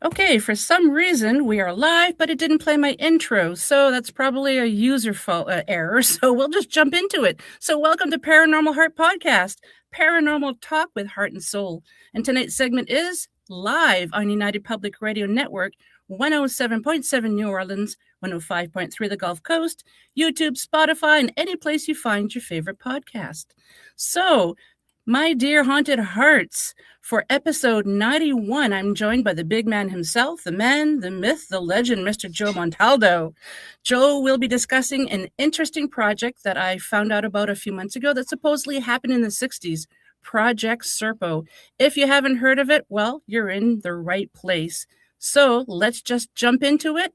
Okay, for some reason we are live, but it didn't play my intro, so that's probably a user fault error. So we'll just jump into it. So welcome to Paranormal Heart Podcast, paranormal talk with heart and soul. And tonight's segment is live on United Public Radio Network, 107.7 New Orleans, 105.3 the Gulf Coast, YouTube, Spotify, and any place you find your favorite podcast. So, my dear haunted hearts, for episode 91, I'm joined by the big man himself, the man, the myth, the legend, Mr. Joe Montaldo. Joe will be discussing an interesting project that I found out about a few months ago that supposedly happened in the 60s, Project SERPO. If you haven't heard of it, well, you're in the right place. So let's just jump into it.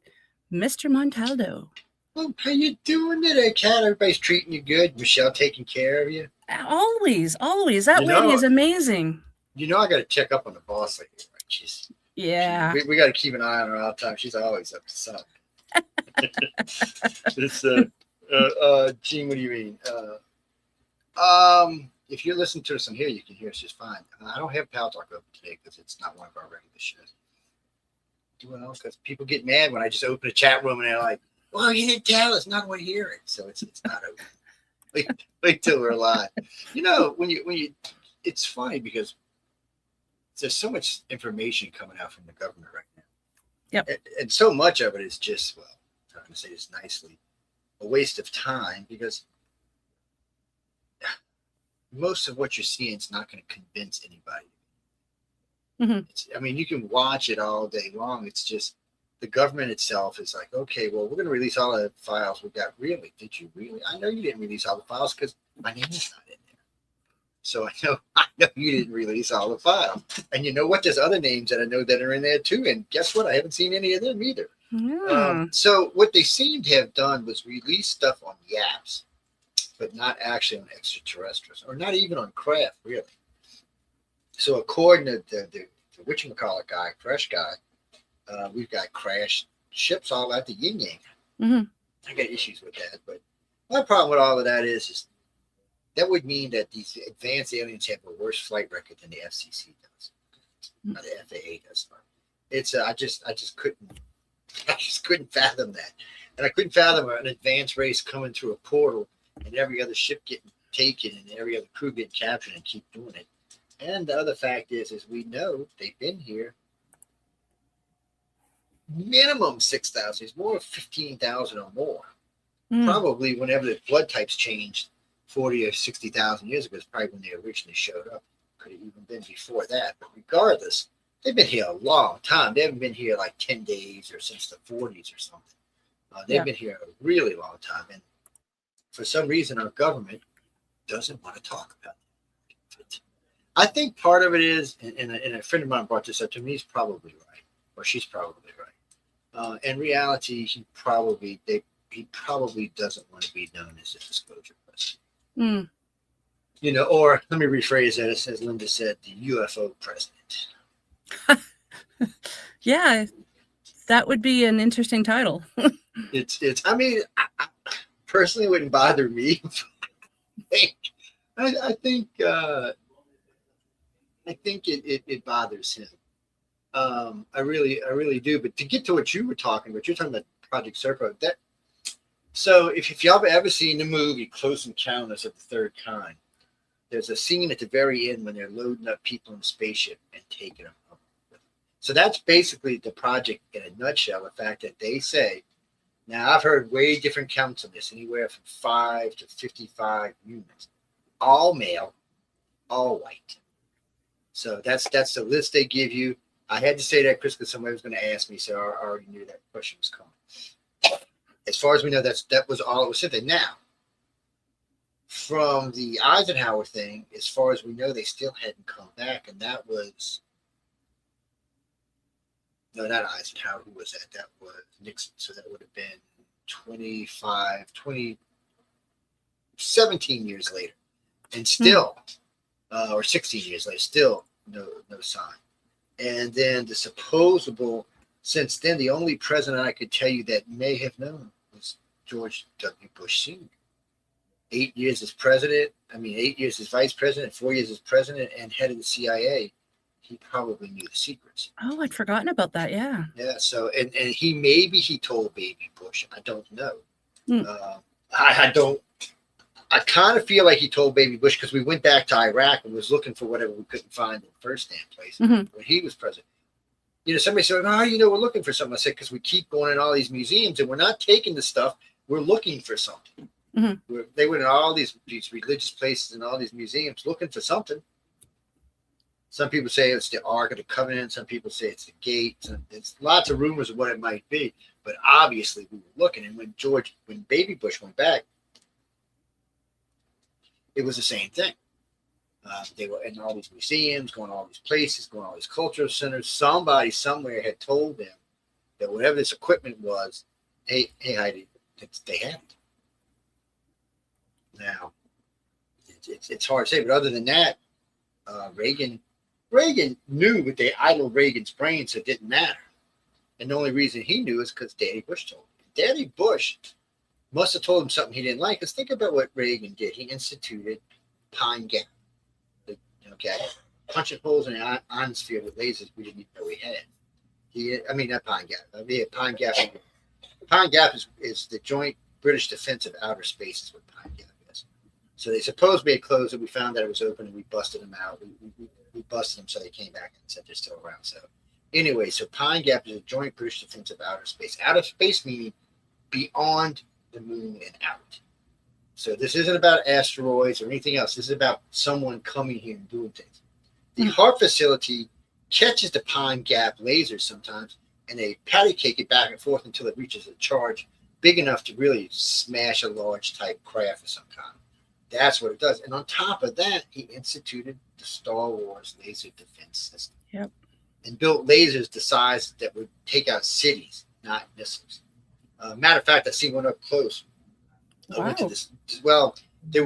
Mr. Montaldo. Well, how you doing today, Cat? Everybody's treating you good. Michelle taking care of you. Always, always. That lady is amazing. I got to check up on the boss lady. Right? We got to keep an eye on her all the time. She's always up to something. It's Gene, what do you mean? If you're listening to us on here, you can hear us just fine. I don't have Pal Talk open today because it's not one of our regular shows. Well, because people get mad when I just open a chat room and they're like, "Well, you didn't tell us, not want to hear it." So it's not open. Wait till we're live. When you, it's funny because there's so much information coming out from the government right now. Yep. And so much of it is just, well, I'm going to say this nicely, a waste of time because most of what you're seeing is not going to convince anybody. Mm-hmm. You can watch it all day long. It's just the government itself is like, okay, well, we're going to release all the files we got. Really? Did you really? I know you didn't release all the files because my name is not in there. So I know you didn't release all the files. And you know what? There's other names that I know that are in there too. And guess what? I haven't seen any of them either. Yeah. So what they seem to have done was release stuff on Yaps, but not actually on extraterrestrials, or not even on craft, really. So according to the whatchamacallit guy, Fresh guy, we've got crashed ships all at the yin yang. Mm-hmm. I got issues with that, but my problem with all of that is that would mean that these advanced aliens have a worse flight record than the FCC does, or the FAA does. It's I just couldn't fathom that, and I couldn't fathom an advanced race coming through a portal and every other ship getting taken and every other crew getting captured and keep doing it. And the other fact is we know they've been here minimum 6,000. It's more of 15,000 or more. Probably whenever the blood types changed 40 or 60,000 years ago is probably when they originally showed up. Could have even been before that. But regardless, they've been here a long time. They haven't been here like 10 days or since the 40s or something. They've been here a really long time. And for some reason, our government doesn't want to talk about it. I think part of it is, and a friend of mine brought this up to me, he's probably right, or she's probably right. In reality, he probably doesn't want to be known as a disclosure person. Or let me rephrase that, as Linda said, the UFO president. Yeah, that would be an interesting title. I personally wouldn't bother me. I think it bothers him. I really do. But to get to what you were talking about, you're talking about Project SERPO. So if y'all have ever seen the movie Close Encounters of the Third Kind, there's a scene at the very end when they're loading up people in a spaceship and taking them up. So that's basically the project in a nutshell. The fact that they say, now I've heard way different counts on this, anywhere from 5 to 55 humans, all male, all white. So that's the list they give you. I had to say that, Chris, because somebody was going to ask me, so I already knew that question was coming. As far as we know, that was all it was said there. Now, from the Eisenhower thing, as far as we know, they still hadn't come back, and that was no, not Eisenhower. Who was that? That was Nixon. So that would have been 17 years later, and still, or 16 years later, still no sign. And then the supposable, since then, the only president I could tell you that may have known was George W. Bush Sr. 8 years as president, 8 years as vice president, 4 years as president and head of the CIA. he probably knew the secrets. Oh, I'd forgotten about that. Yeah. Yeah. So, and he told Baby Bush. I don't know. Mm. I don't. I kind of feel like he told Baby Bush because we went back to Iraq and was looking for whatever we couldn't find in the first damn place when he was president. Somebody said, we're looking for something. I said, because we keep going in all these museums and we're not taking the stuff. We're looking for something. They went in all these religious places and all these museums looking for something. Some people say it's the Ark of the Covenant. Some people say it's the gate. There's lots of rumors of what it might be. But obviously we were looking. And when Baby Bush went back, it was the same thing. They were in all these museums, going all these places, going all these cultural centers. Somebody somewhere had told them that whatever this equipment was, hey, Heidi, they had it. Now, it's hard to say, but other than that, Reagan knew, but they idled Reagan's brain, so it didn't matter. And the only reason he knew is because Daddy Bush told him. Daddy Bush must have told him something he didn't like. Because think about what Reagan did. He instituted Pine Gap. Okay, punching holes in the ionosphere with lasers we didn't even know we had. Not Pine Gap. Pine Gap. Pine Gap is the Joint British Defense of Outer Space is what Pine Gap is. So they supposedly had closed it. We found that it was open and we busted them out. We busted them, so they came back and said they're still around. So anyway, so Pine Gap is a Joint British Defense of Outer Space. Outer space meaning beyond the moon and out. So this isn't about asteroids or anything else. This is about someone coming here and doing things. The HARP facility catches the Pine Gap lasers sometimes, and they patty cake it back and forth until it reaches a charge big enough to really smash a large type craft of some kind. That's what it does. And on top of that, he instituted the Star Wars laser defense system. Yep. And built lasers the size that would take out cities, not missiles. Matter of fact, I seen one up close. I went to this. Well, they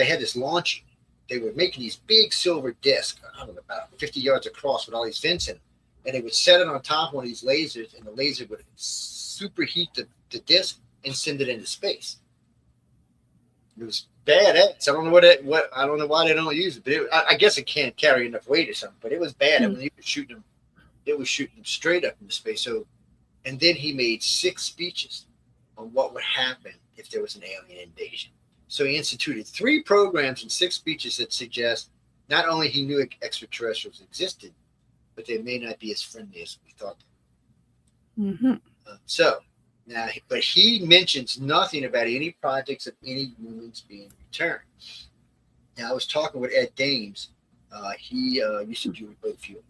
had this launching. They were making these big silver discs, I don't know, about 50 yards across with all these vents in them. And they would set it on top of one of these lasers, and the laser would superheat the disc and send it into space. It was badass. I don't know I don't know why they don't use it, but I guess it can't carry enough weight or something. But it was bad. When he was shooting them, it was shooting them straight up into space. So, and then he made 6 speeches on what would happen if there was an alien invasion. So he instituted 3 programs and 6 speeches that suggest not only he knew extraterrestrials existed, but they may not be as friendly as we thought. But he mentions nothing about any projects of any humans being returned. Now, I was talking with Ed Dames. He used to do remote viewing.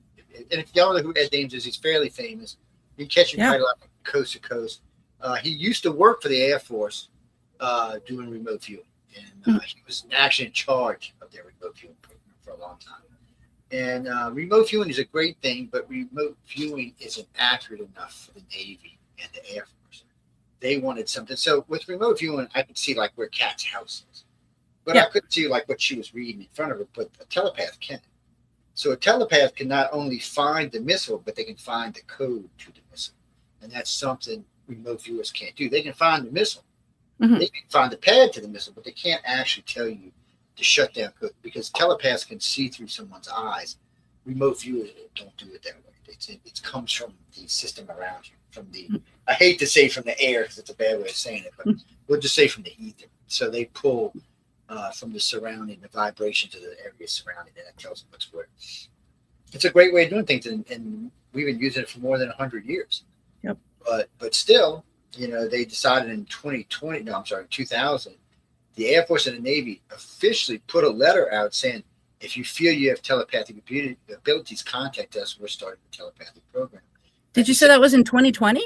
And if y'all know who Ed Dames is, he's fairly famous. You can catch him quite a lot from coast to coast. He used to work for the Air Force doing remote viewing. And he was actually in charge of their remote viewing program for a long time. And remote viewing is a great thing, but remote viewing isn't accurate enough for the Navy and the Air Force. They wanted something. So with remote viewing, I could see like where Kat's house is. But I couldn't see like what she was reading in front of her, but a telepath can. So a telepath can not only find the missile, but they can find the code to the missile. And that's something remote viewers can't do. They can find the missile. They can find the pad to the missile, but they can't actually tell you the shutdown code because telepaths can see through someone's eyes. Remote viewers don't do it that way. It comes from the system around you, from the, I hate to say from the air because it's a bad way of saying it, but we'll just say from the ether. So they pull from the surrounding, the vibrations of the area surrounding it. That tells them what's where. It's a great way of doing things, and we've been using it for more than 100 years. Yep. But still, they decided in 2000, the Air Force and the Navy officially put a letter out saying, if you feel you have telepathic abilities, contact us. We're starting a telepathic program. Did you say that was in 2020?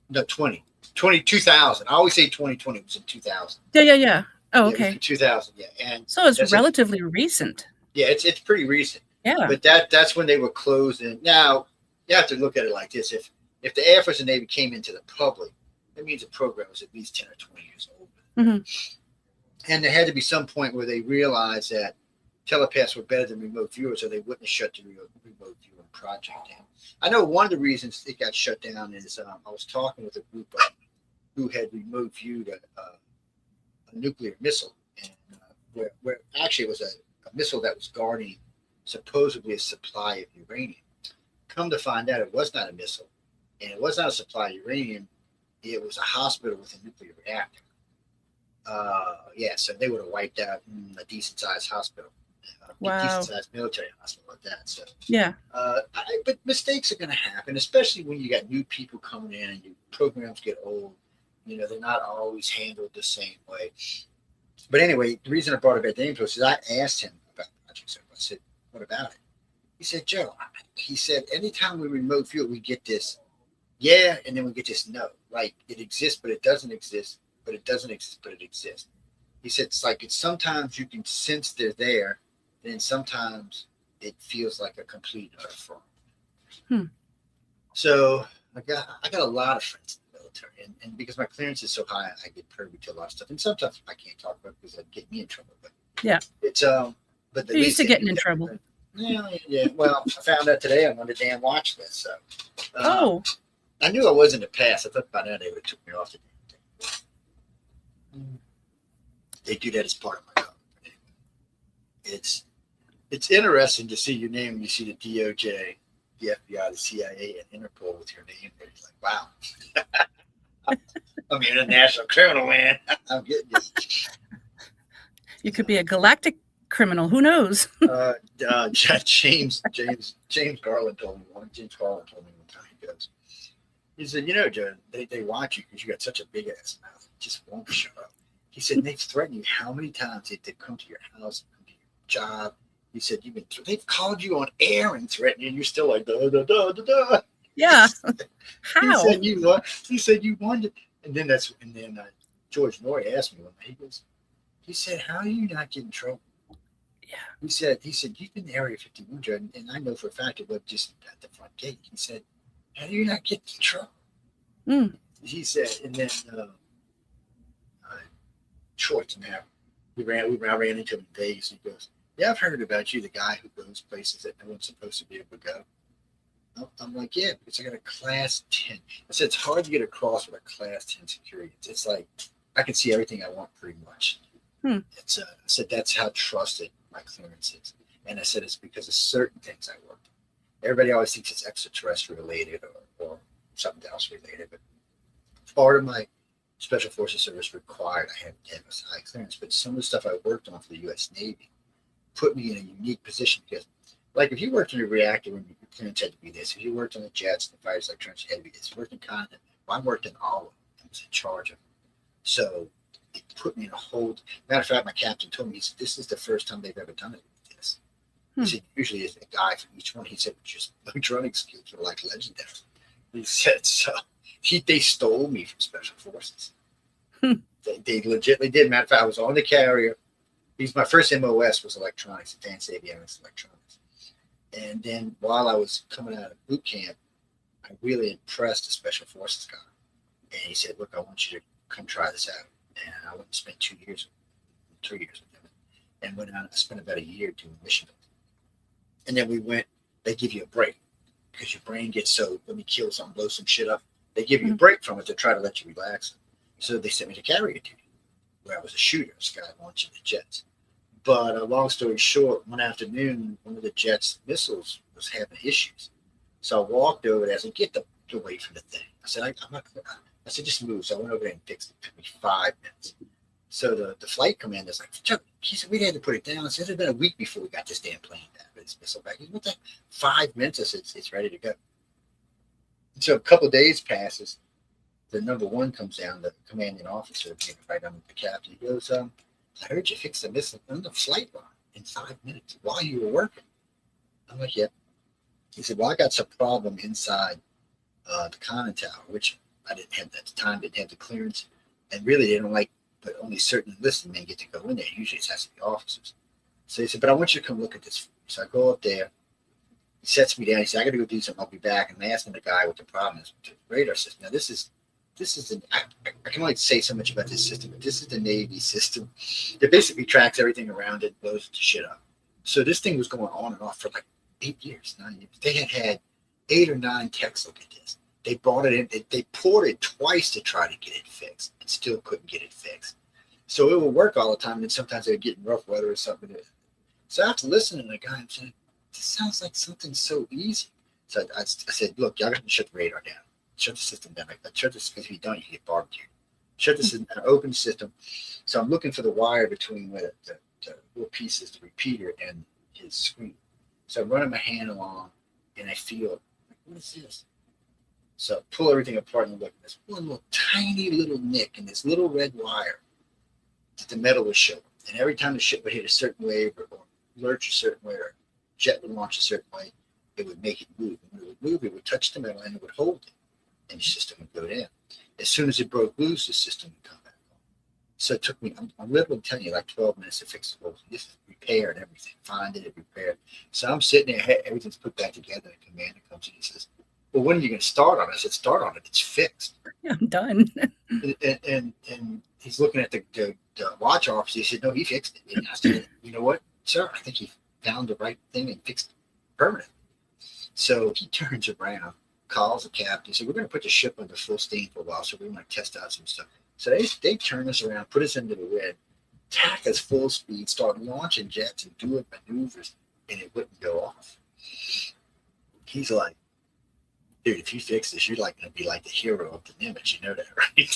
No, 2000. I always say 2020. It was in 2000. Yeah. Oh, okay. In 2000, yeah. And so it's relatively recent. Yeah, it's pretty recent. Yeah. But that's when they were closed. And now you have to look at it like this. If the Air Force and Navy came into the public, that means the program was at least 10 or 20 years old. And there had to be some point where they realized that telepaths were better than remote viewers, or they wouldn't have shut the remote viewing project down. I know one of the reasons it got shut down is I was talking with a group who had remote viewed a nuclear missile, and where actually it was a missile that was guarding supposedly a supply of uranium. Come to find out, it was not a missile, and it was not a supply of uranium. It was a hospital with a nuclear reactor. So they would have wiped out a decent sized hospital, decent sized military hospital like that. So yeah, but mistakes are going to happen, especially when you got new people coming in and your programs get old. You know, they're not always handled the same way. But anyway, the reason I brought up James was I asked him about Project SERPO. I said, "What about it?" He said, "Joe," he said, "anytime we remote view it, we get this, yeah, and then we get this no. Like it exists, but it doesn't exist, but it doesn't exist, but it exists." He said, "It's like it's sometimes you can sense they're there, and sometimes it feels like a complete utter fraud." So I got a lot of friends in the military, and because my clearance is so high, I get privy to a lot of stuff, and sometimes I can't talk about it because it'd get me in trouble. But yeah, it's but you're used to getting in trouble. Yeah. Well, I found out today I'm on the damn watch list. So, I knew I was in the past. I thought by now they would have took me off the damn thing. They do that as part of my job. It's interesting to see your name when you see the DOJ, the FBI, the CIA, and Interpol with your name. It's like, wow. I'm an international criminal, man. I'm getting you. You could be a galactic criminal. Who knows? James Garland told me one. James Garland told me one time. He said, you know, Joe, they watch you because you got such a big ass mouth. You just won't shut up. He said, they've threatened you how many times they've come to your house, come to your job. He said, they've called you on air and threatened you, and you're still like, da, da, da, da, da. Yeah. How? He said, you won it. And then George Norrie asked me one day, he said, how do you not get in trouble? Yeah. He said, you've been in Area 51, Joe, and I know for a fact it was just at the front gate. He said, how do you not get in trouble? He said, and then Schwarzenegger, I ran into him in Vegas. He goes, yeah, I've heard about you, the guy who goes places that no one's supposed to be able to go. I'm like, yeah, because I got a class 10. I said, it's hard to get across with a class 10 security. It's like, I can see everything I want pretty much. I said, that's how trusted my clearance is. And I said, it's because of certain things I worked on. Everybody always thinks it's extraterrestrial related or something else related. But part of my Special Forces service required I had to have a high clearance. But some of the stuff I worked on for the U.S. Navy put me in a unique position because, like, if you worked in a reactor, your clearance had to be this. If you worked on the jets, the fighters, electronics, had to be this. If you worked in Continent, well, I worked in all of them. I was in charge of them. So it put me in a hold. Matter of fact, my captain told me, he said, this is the first time they've ever done it with this. He said, usually it's a guy from each one. He said, just electronic skills are like legendary. He said, so they stole me from Special Forces. They legitimately did. Matter of fact, I was on the carrier. My first MOS was electronics, Advanced Avionics Electronics. And then while I was coming out of boot camp, I really impressed the Special Forces guy. And he said, look, I want you to come try this out. And I went and spent 3 years with him. And went out, I spent about a year doing mission. And then they give you a break because your brain gets so, let me kill something, blow some shit up. They give you a break from it to try to let you relax. So they sent me to carrier duty, where I was a shooter, sky launching the jets. But long story short, one afternoon, one of the jet's missiles was having issues. So I walked over there. I said, get away from the thing. I said, I'm not going to. I said, just move. So I went over there and fixed it. It took me 5 minutes. So the flight commander's like, Chuck, he said, we had to put it down. I said, it's been a week before we got this damn plane down. This missile back. He said, what the 5 minutes? I said, it's ready to go. And so a couple of days passes. The number one comes down, the commanding officer, right under the captain. He goes, I heard you fixed the missile on the flight line in 5 minutes while you were working. I'm like, yep. He said, well, I got some problem inside the conning tower, which I didn't have at the time, didn't have the clearance. And really, they don't like, but only certain enlisted men get to go in there. Usually it has to be officers. So he said, but I want you to come look at this. So I go up there. He sets me down. He said, I got to go do something. I'll be back. And I asked him the guy what the problem is with the radar system. Now, this is I can only say so much about this system, but this is the Navy system that basically tracks everything around it, blows the shit up. So this thing was going on and off for like 9 years. They had 8 or 9 techs look at this. They brought it in. They poured it twice to try to get it fixed and still couldn't get it fixed. So it would work all the time. And sometimes they would get in rough weather or something. So after listening to the guy, I'm saying, this sounds like something so easy. So I said, look, y'all got to shut the radar down. Shut the system down. Shut this, because if you don't, you get barbecued. Shut the system down, open the system. So I'm looking for the wire between where the little pieces, the repeater, and his screen. So I'm running my hand along, and I feel, like, what is this? So I pull everything apart and look. There's one little tiny little nick in this little red wire that the metal was showing. And every time the ship would hit a certain wave or lurch a certain way or jet would launch a certain way, it would make it move. And when it would move, it would touch the metal and it would hold it. And the system would go down. As soon as it broke loose, the system would come back on. So it took me, I'm literally telling you, like 12 minutes to fix the whole thing. Just repair and everything. Find it, repair. So I'm sitting there, everything's put back together. The commander comes in and says, well, when are you going to start on it? I said, start on it. It's fixed. I'm done. and he's looking at the watch officer. He said, no, he fixed it. And I said, you know what, sir? I think he found the right thing and fixed it permanently. So he turns around, calls the captain. He said, we're going to put the ship under full steam for a while, so we want to test out some stuff. So they turn us around, put us into the red, tack us full speed, start launching jets and doing maneuvers, and it wouldn't go off. He's like, dude, if you fix this, you're like going to be like the hero of the Nimitz. You know that, right?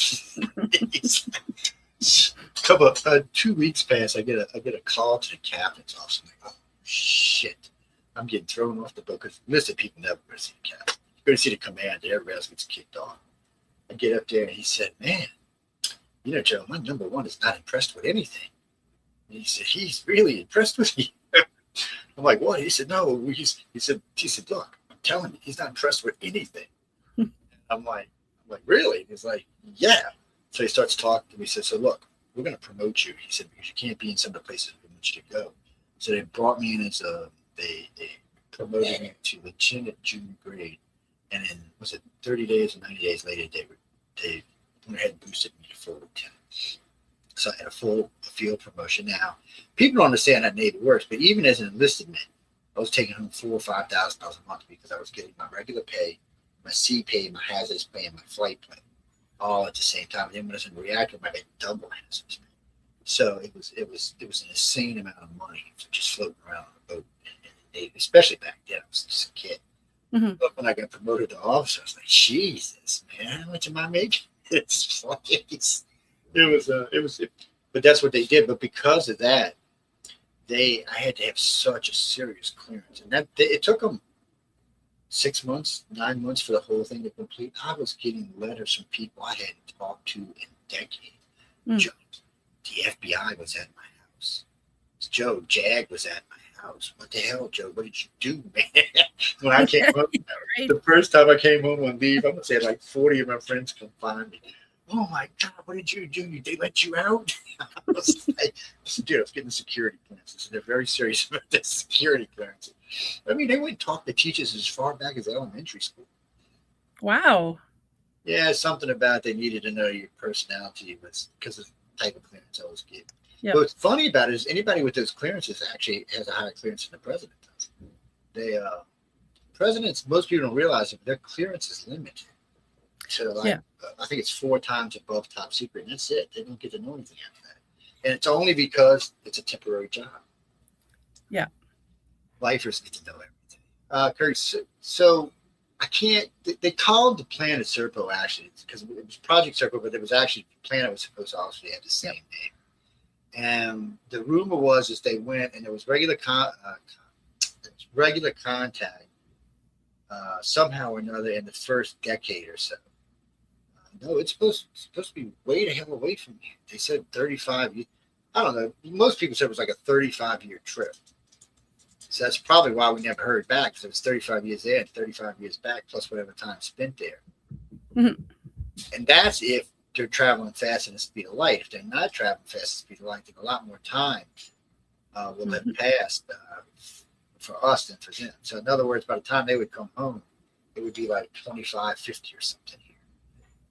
2 weeks pass. I get a call to the captain's office. I'm like, oh shit, I'm getting thrown off the boat because most of the people never going to see the captain. You're going to see the commander. Everybody else gets kicked off. I get up there and he said, man, you know, Joe, my number one is not impressed with anything. And he said, he's really impressed with you. I'm like, what? He said, no. He said, look, I'm telling you, he's not impressed with anything. I'm like, really? And he's like, yeah. So he starts talking to me. He said, so look, we're going to promote you. He said, because you can't be in some of the places we want you to go. So they brought me in as they promoted me to lieutenant junior grade. And then, was it 30 days or 90 days later, they went ahead and boosted me to full lieutenant. So I had a full field promotion. Now, people don't understand how Navy works, but even as an enlisted man, I was taking home $4,000 or $5,000 a month because I was getting my regular pay, my sea pay, my hazardous pay, and my flight pay, all at the same time. And then when I was in the reactor, I got double hazardous pay. So it was an insane amount of money for just floating around on a boat in the Navy, especially back then. I was just a kid. Mm-hmm. But when I got promoted to officer, I was like, Jesus, man, how much am I making? But that's what they did. But because of that, I had to have such a serious clearance, and it took them 6 months, 9 months for the whole thing to complete. I was getting letters from people I hadn't talked to in decades. Joe, the FBI was at my house. Joe, JAG was at my house. What the hell, Joe? What did you do, man? When I came home, right. The first time I came home on leave, I'm gonna say like 40 of my friends come find me. Oh my God, what did you do? They let you out? I was like, dude, I was getting security clearances. So they're very serious about this security clearance. I mean, they wouldn't talk to teachers as far back as elementary school. Wow. Yeah, something about they needed to know your personality was because of the type of clearance I was getting. Yep. But what's funny about it is anybody with those clearances actually has a higher clearance than the president does. Presidents, most people don't realize that their clearance is limited. So I think it's 4 times above top secret, and that's it. They don't get to know anything after that. And it's only because it's a temporary job. Yeah. Lifers get to know everything. Curry, so I can't, they called the plan at SERPO actually, because it was Project SERPO, but it was actually the plan that was supposed to also have the same name. And the rumor was they went and there was regular contact somehow or another in the first decade or so. No, it's supposed to be way the hell away from you. They said 35 years. I don't know. Most people said it was like a 35-year trip. So that's probably why we never heard back, because it was 35 years there and 35 years back, plus whatever time spent there. Mm-hmm. And that's if they're traveling fast at the speed of light. If they're not traveling fast at the speed of light, then a lot more time will have passed for us than for them. So in other words, by the time they would come home, it would be like 25, 50 or something here.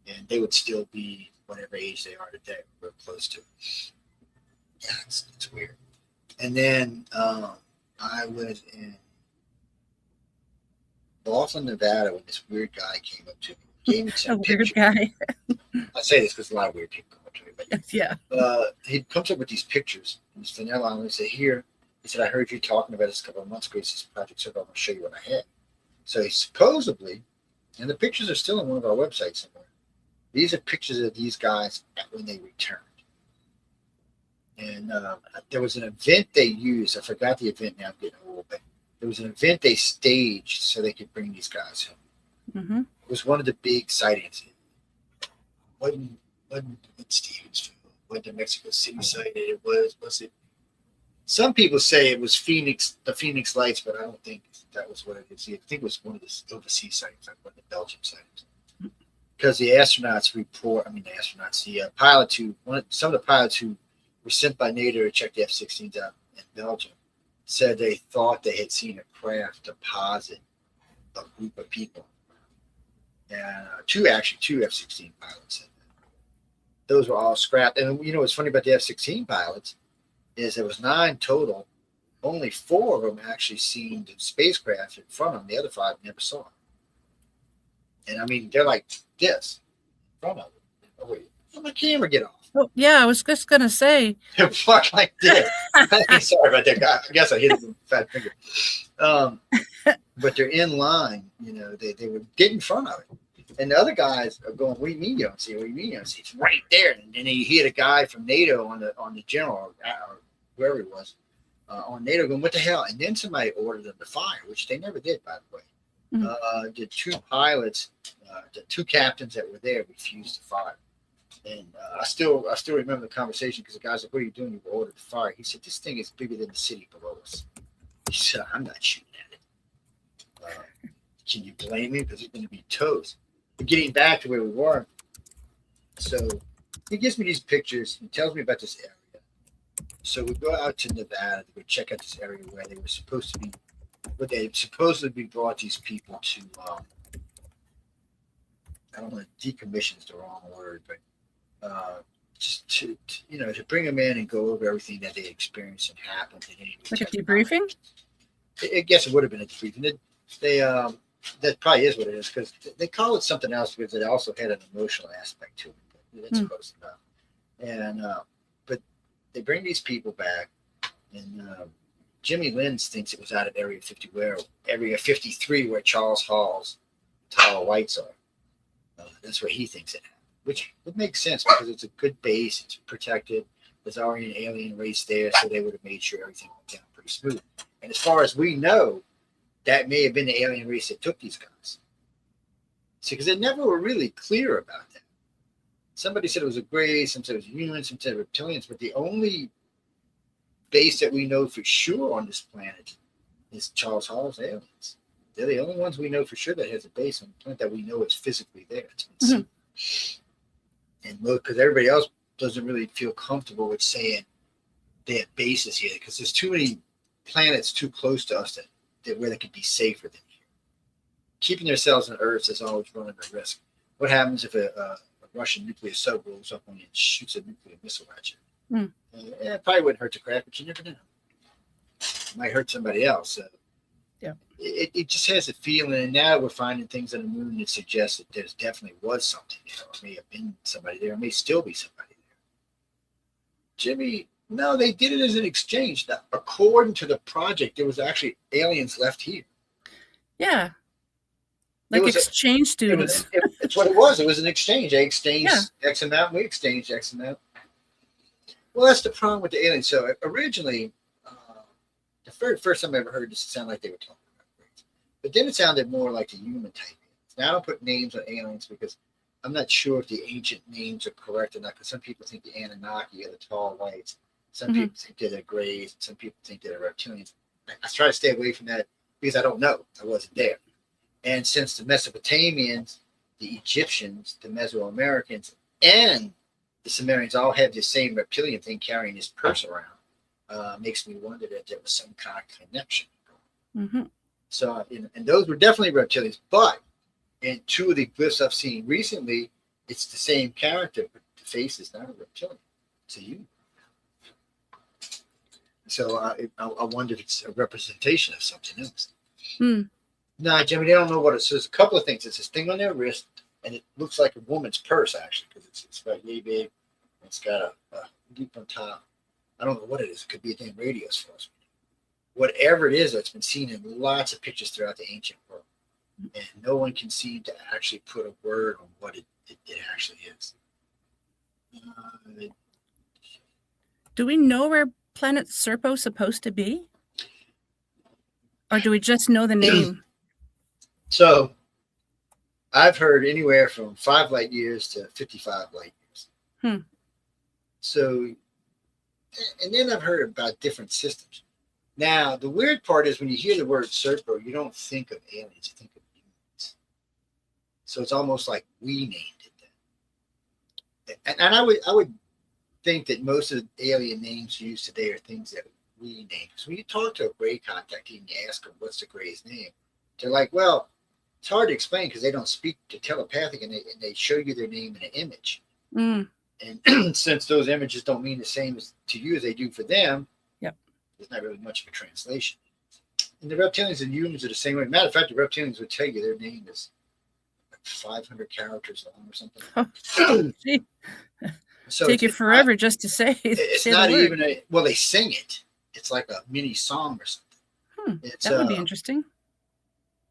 And they would still be whatever age they are today, real close to. Yeah, it's weird. And then I was in Laughlin, Nevada, when this weird guy came up to me. Gave me some pictures. Weird guy. I say this because a lot of weird people come up to me. But yeah. He comes up with these pictures. He's vanilla. And he said, here He said, I heard you talking about this a couple of months ago. He says, Project SERPO, I'm going to show you what I had. So he supposedly, and the pictures are still on one of our websites somewhere, these are pictures of these guys when they returned. And there was an event they used. I forgot the event now. I'm getting old, but there was an event they staged so they could bring these guys home. Mm-hmm. It was one of the big sightings. Wasn't Stevensville? Wasn't the Mexico City site? It was it? Some people say it was Phoenix, the Phoenix Lights, but I don't think that was what it is. I think it was one of the overseas sites, like one of the Belgium sites. Because the astronauts report, the pilots some of the pilots who were sent by NATO to check the F-16s out in Belgium said they thought they had seen a craft deposit a group of people. And two F-16 pilots said that. Those were all scrapped. And you know what's funny about the F-16 pilots is there was 9 total. Only 4 of them actually seen the spacecraft in front of them. The other 5 never saw it. And I mean, they're like this in front of them. Oh, wait, let my camera get off. Oh, yeah, I was just going to say. They're fucked like this. Sorry about that, guy. I guess I hit it with a fat finger. But they're in line. You know, they would get in front of it. And the other guys are going, what do you mean you don't see it? What do you mean you don't see it? It's right there. And then you hear the guy from NATO on the general, or wherever he was, on NATO going, what the hell? And then somebody ordered them to fire, which they never did, by the way. Mm-hmm. The 2 pilots, the 2 captains that were there refused to fire. And I still remember the conversation because the guy's like, what are you doing? You were ordered to fire. He said, this thing is bigger than the city below us. He said, I'm not shooting at it. Can you blame me? Because it's going to be toast. But getting back to where we were, so he gives me these pictures. He tells me about this area. So we go out to Nevada to go check out this area where they were supposed to be, but they supposedly brought these people to, I don't know, decommission is the wrong word, but just to bring them in and go over everything that they experienced and happened. Like a debriefing? I guess it would have been a debriefing. That probably is what it is because they call it something else because it also had an emotional aspect to it. But it's close enough. And but they bring these people back, and Jimmy Lins thinks it was out of Area 53, where Charles Hall's Tower of Lights are. That's where he thinks it happened, which would make sense because it's a good base. It's protected. There's already an alien race there, so they would have made sure everything went down pretty smooth. And as far as we know, that may have been the alien race that took these guys. See, because they never were really clear about that. Somebody said it was a gray, some said it was humans, some said reptilians, but the only base that we know for sure on this planet is Charles Hall's aliens. They're the only ones we know for sure that has a base on the planet that we know is physically there. It's been seen. And because everybody else doesn't really feel comfortable with saying they have bases here because there's too many planets too close to us that where they could be safer than here. Keeping themselves on Earth is always running a risk. What happens if a Russian nuclear sub rolls up on you and shoots a nuclear missile at you? It probably wouldn't hurt to crack, but you never know. It might hurt somebody else. So yeah. It just has a feeling, and now we're finding things on the moon that suggest that there's definitely was something there. It may have been somebody there. It may still be somebody there. Jimmy, no, they did it as an exchange. Now, according to the project, there was actually aliens left here. Yeah. Like exchange students. It's what it was. It was an exchange. They exchanged X amount. We exchanged X amount. Well, that's the problem with the aliens. So originally, the first time I ever heard this, it sounded like they were talking about aliens. But then it sounded more like the human type aliens. Now I don't put names on aliens because I'm not sure if the ancient names are correct or not. Because some people think the Anunnaki are the tall whites. Some people think they're the grays. Some people think they're reptilians. I try to stay away from that because I don't know. I wasn't there. And since the Mesopotamians, the Egyptians, the Mesoamericans, and the Sumerians all have the same reptilian thing carrying this purse around, makes me wonder that there was some kind of connection. So, and those were definitely reptilians. But in 2 of the glyphs I've seen recently, it's the same character, but the face is not a reptilian. It's a human. So I wonder if it's a representation of something else. No, Jimmy, they don't know what it is. So there's a couple of things. It's this thing on their wrist, and it looks like a woman's purse, actually, because it's about yay big. It's got a loop on top. I don't know what it is. It could be a damn radio, as far as we know. whatever it is that's been seen in lots of pictures throughout the ancient world. And no one can seem to actually put a word on what it actually is. Do we know where planet SERPO is supposed to be? Or do we just know the name? So I've heard anywhere from 5 light years to 55 light years. So, and then I've heard about different systems. Now, the weird part is when you hear the word SERPO, you don't think of aliens, you think of humans. So it's almost like we named it then. And I would think that most of the alien names used today are things that we name. Because when you talk to a gray contact and you ask them, what's the gray's name? They're like, well, it's hard to explain because they don't speak to telepathic, and they show you their name in an image. And since those images don't mean the same to you as they do for them, there's not really much of a translation. And the reptilians and humans are the same way. Matter of fact, the reptilians would tell you their name is like 500 characters long or something. Oh, so take it forever just to say. It's not even well, they sing it. It's like a mini song or something. That would be interesting.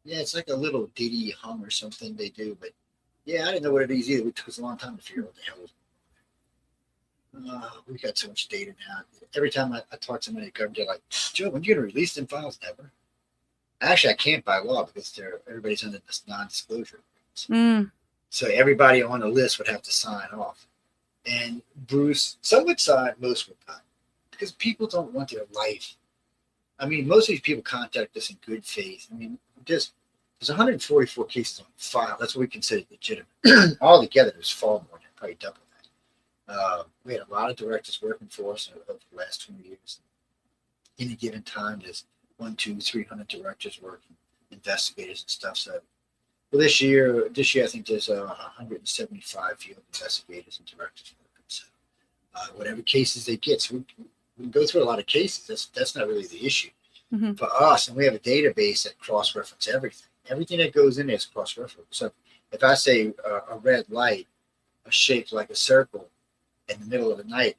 Yeah, it's like a little ditty hum or something they do. But yeah, I didn't know what it is either. It took us a long time to figure out what the hell it was. We got so much data now. Every time I talk to somebody, they're like, Joe, when are you going to release them files? Never. Actually, I can't by law because everybody's under this non-disclosure. So everybody on the list would have to sign off. And Bruce, some would sign, most would not. Because people don't want their life. I mean, most of these people contact us in good faith. I mean, there's 144 cases on file. That's what we consider legitimate. All together, there's far more than probably double that. We had a lot of directors working for us over the last 20 years. Any given time, there's 100, 200, 300 directors working, investigators and stuff. So, well, this year, I think there's 175 field investigators and directors working. So, whatever cases they get, so we can go through a lot of cases. That's not really the issue for us. And we have a database that cross-reference everything. Everything that goes in there is cross-reference. So, if I say a red light, shaped like a circle, in the middle of the night,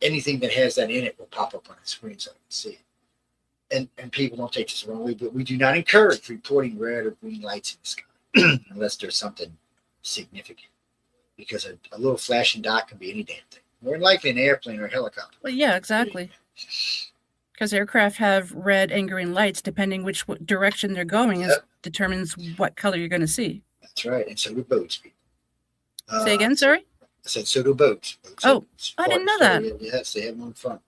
anything that has that in it will pop up on the screen so I can see it. And people don't take this wrongly, but we do not encourage reporting red or green lights in the sky unless there's something significant. Because a little flashing dot can be any damn thing. More than likely an airplane or a helicopter. Well, yeah, exactly. Because aircraft have red and green lights, depending which direction they're going determines what color you're going to see. That's right. And so do boats. Say again, sorry? I said, so do boats. I didn't know that. Yes, they have them in front.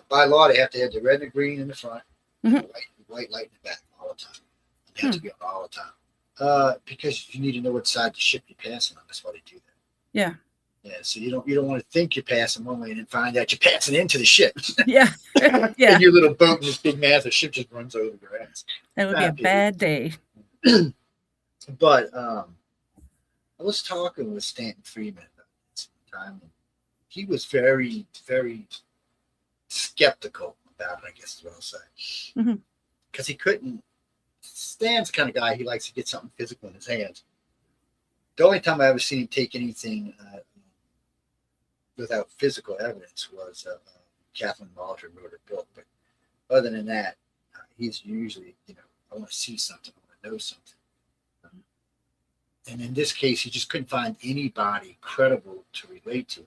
By law, they have to have the red and the green in the front, and the white light in the back all the time. They have to be on all the time. Because you need to know what side of the ship you're passing on. That's why they do that. Yeah. Yeah, so you don't want to think you're passing one way and then find out you're passing into the ship. Yeah. And your little boat and this big massive ship just runs over your ass. That would be a bad day. But I was talking with Stanton Friedman about this time, and he was very, very skeptical about it, I guess is what I'll say. Because he couldn't. Stan's the kind of guy, he likes to get something physical in his hands. The only time I ever seen him take anything without physical evidence was Kathleen Waldron wrote a book. But other than that, he's usually, I want to see something, I want to know something. And in this case, he just couldn't find anybody credible to relate to.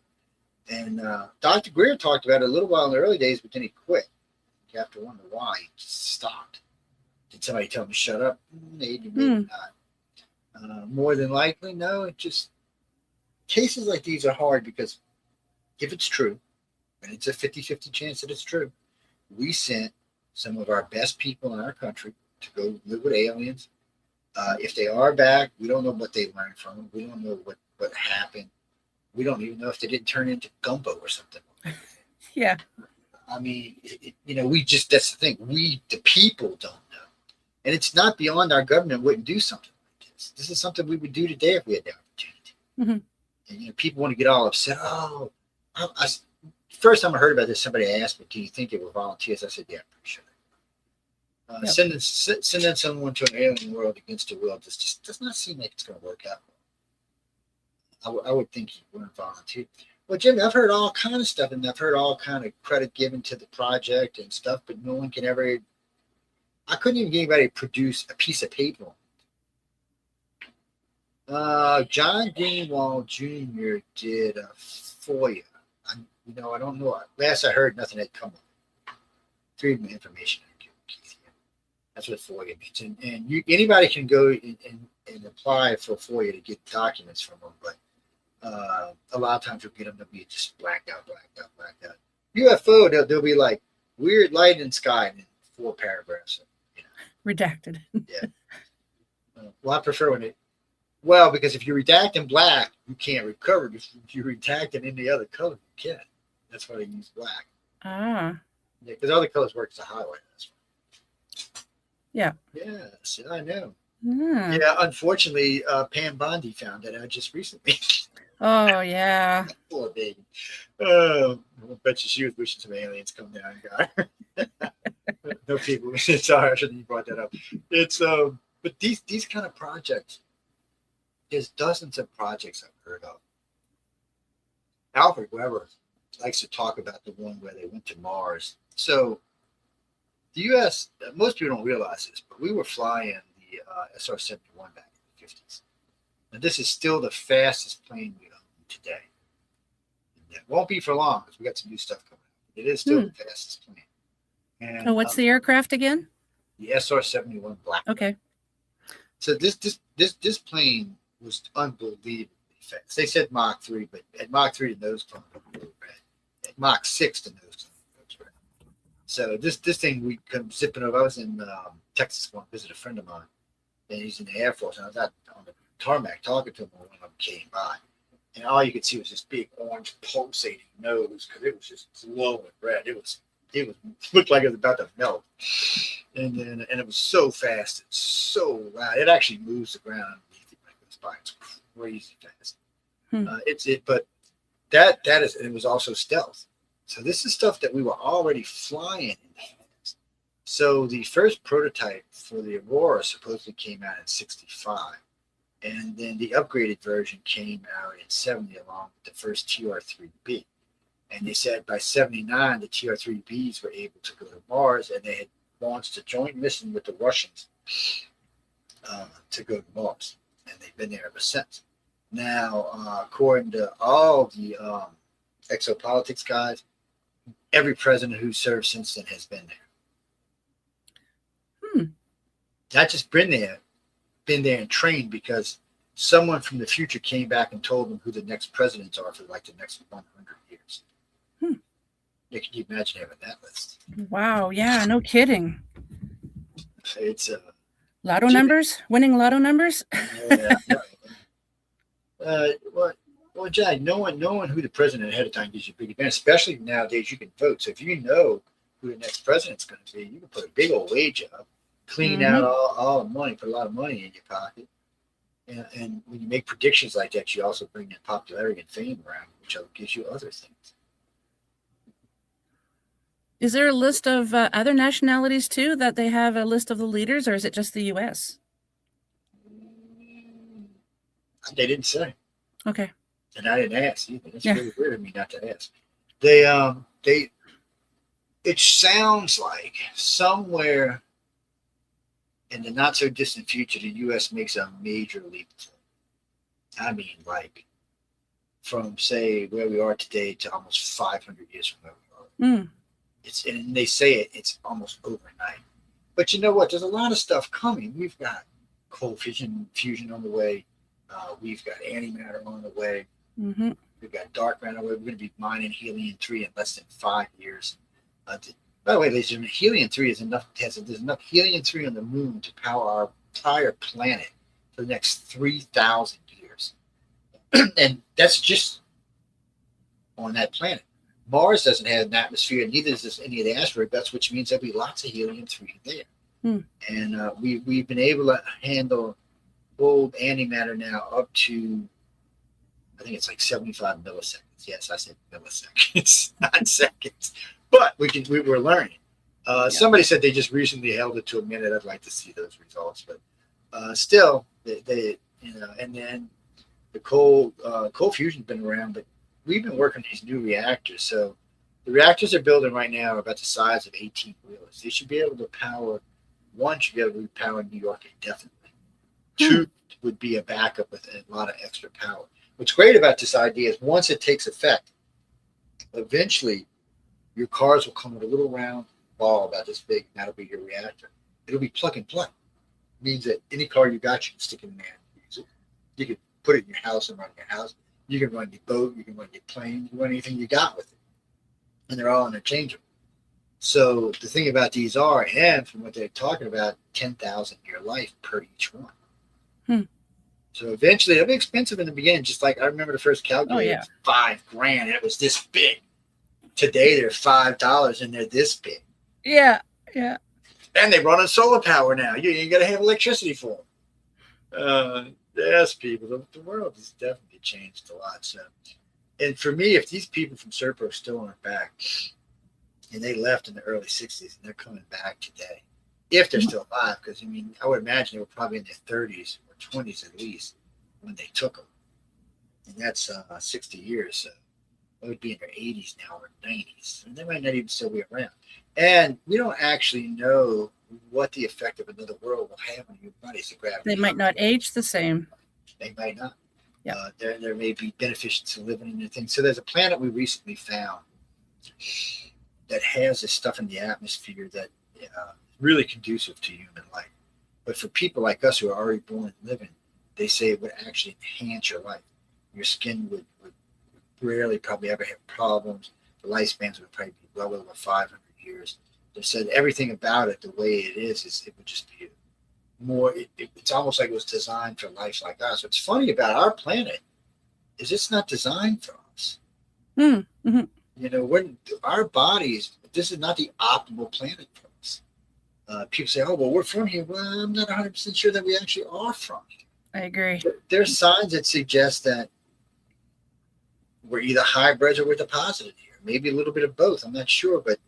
And Dr. Greer talked about it a little while in the early days, but then he quit. You have to wonder why he just stopped. Did somebody tell him to shut up? Maybe, maybe not. More than likely, no. It just, cases like these are hard because if it's true, and it's a 50-50 chance that it's true, we sent some of our best people in our country to go live with aliens. If they are back, we don't know what they learned from them. We don't know what happened. We don't even know if they didn't turn into gumbo or something. Yeah. I mean, that's the thing. We, the people, don't know. And it's not beyond our government wouldn't do something like this. This is something we would do today if we had the opportunity. And, people want to get all upset. First time I heard about this, somebody asked me, do you think they were volunteers? I said, yeah, I'm pretty sure. Sending someone to an alien world against the will just does not seem like it's going to work out. I would think you weren't volunteer. Well, Jimmy, I've heard all kind of stuff, and I've heard all kind of credit given to the project and stuff, but no one can ever. I couldn't even get anybody to produce a piece of paper. John Greenwald Jr. did a FOIA. I don't know. Last I heard, nothing had come up. Freedom of information. That's what FOIA means. And anybody can go and apply for FOIA to get documents from them, but a lot of times you'll get them to be just blacked out. UFO, they'll be like weird light in the sky in 4 paragraphs. Redacted. Yeah. Well, I prefer when because if you redact in black, you can't recover. If you redact it in the other color, you can. That's why they use black. Ah. Yeah, because other colors work as a highlight. That's why. Yeah. Yes, I know. Mm. Yeah, unfortunately, Pam Bondi found that out just recently. Oh, yeah. Poor baby. I bet you she was wishing some aliens come down and got her. No people. Sorry, I shouldn't have brought that up. It's but these kind of projects, there's dozens of projects I've heard of. Alfred Weber likes to talk about the one where they went to Mars. So the U.S., most people don't realize this, but we were flying the SR-71 back in the 50s. And this is still the fastest plane we own today. And it won't be for long because we got some new stuff coming up. It is still the fastest plane. And, what's the aircraft again? The SR-71 Black. Okay. So this plane was unbelievably fast. They said Mach 3, but at Mach 3 the nose cone was red. At Mach 6 the nose cone was red. So this thing we come zipping over. I was in Texas going to visit a friend of mine, and he's in the Air Force, and I was out on the tarmac talking to him when one of them came by, and all you could see was this big orange pulsating nose because it was just glowing red. It looked like it was about to melt, and it was so fast, it's so loud. It actually moves the ground underneath it like this by. It's crazy fast. But that is, and it was also stealth. So this is stuff that we were already flying in the hands. So the first prototype for the Aurora supposedly came out in '65. And then the upgraded version came out in '70 along with the first TR-3B. And they said by '79, the TR-3Bs were able to go to Mars, and they had launched a joint mission with the Russians to go to Mars. And they've been there ever since. Now, according to all the exopolitics guys, every president who served since then has been there. Not just been there and trained, because someone from the future came back and told them who the next presidents are for like the next 100 years. Can you imagine having that list? Wow. Yeah, no kidding. It's lotto numbers, winning lotto numbers. Yeah. Well, Jack, knowing who the president ahead of time gives you a big advantage, especially nowadays you can vote. So if you know who the next president's going to be, you can put a big old wage up, clean out all the money, put a lot of money in your pocket. And when you make predictions like that, you also bring that popularity and fame around, which gives you other things. Is there a list of other nationalities too, that they have a list of the leaders, or is it just the U.S.? They didn't say. Okay. And I didn't ask either. It's really weird of me not to ask. It sounds like somewhere in the not so distant future, the U.S. makes a major leap. I mean, like from say where we are today to almost 500 years from where we are. And they say it's almost overnight. But you know what? There's a lot of stuff coming. We've got cold fusion on the way. We've got antimatter on the way. We've got dark matter on the way. We're going to be mining helium-3 in less than 5 years. By the way, ladies and gentlemen, helium-3 is enough. There's enough helium-3 on the moon to power our entire planet for the next 3,000 years, and that's just on that planet. Mars doesn't have an atmosphere, neither does any of the asteroid belts, which means there'll be lots of helium-3 there. And we've been able to handle old antimatter now up to, I think it's like 75 milliseconds. Yes, I said milliseconds, not seconds. But we're learning. Somebody said they just recently held it to a minute. I'd like to see those results, but still, they and then the cold fusion's been around, but we've been working on these new reactors. So the reactors they're building right now are about the size of 18 wheelers. They should be able to power, one should be able to power New York indefinitely. Two would be a backup with a lot of extra power. What's great about this idea is once it takes effect, eventually your cars will come with a little round ball about this big, and that'll be your reactor. It'll be plug and play. It means that any car you got, you can stick it in there and use it. You can put it in your house and run your house. You can run your boat, you can run your plane, you can run anything you got with it. And they're all interchangeable. So the thing about these are, and from what they're talking about, 10,000 year life per each one. So eventually it'll be expensive in the beginning, just like I remember the first calculator, $5,000, and it was this big. Today they're $5 and they're this big. Yeah. And they run on solar power now. You ain't got to have electricity for them. Yes, people, the world has definitely changed a lot. So, and for me, if these people from SERPO are still on our back, and they left in the early 60s, and they're coming back today, if they're still alive, because I mean, I would imagine they were probably in their 30s or 20s at least when they took them, and that's 60 years. So they would be in their 80s now or 90s, and they might not even still be around. And we don't actually know what the effect of another world will have on your bodies. The gravity. They might not age the same. They might not. Yeah. There may be beneficial to living in the thing. So there's a planet we recently found that has this stuff in the atmosphere that really conducive to human life. But for people like us who are already born and living, they say it would actually enhance your life. Your skin would rarely probably ever have problems. The lifespans would probably be well over 500 years. They said everything about it, the way it is it would just be more, it's almost like it was designed for life like us. What's funny about our planet is it's not designed for us. Mm-hmm. You know, when our bodies, this is not the optimal planet for us. People say, oh, well, we're from here. Well, I'm not 100% sure that we actually are from here. I agree. There's signs that suggest that we're either hybrids or we're deposited here. Maybe a little bit of both. I'm not sure, but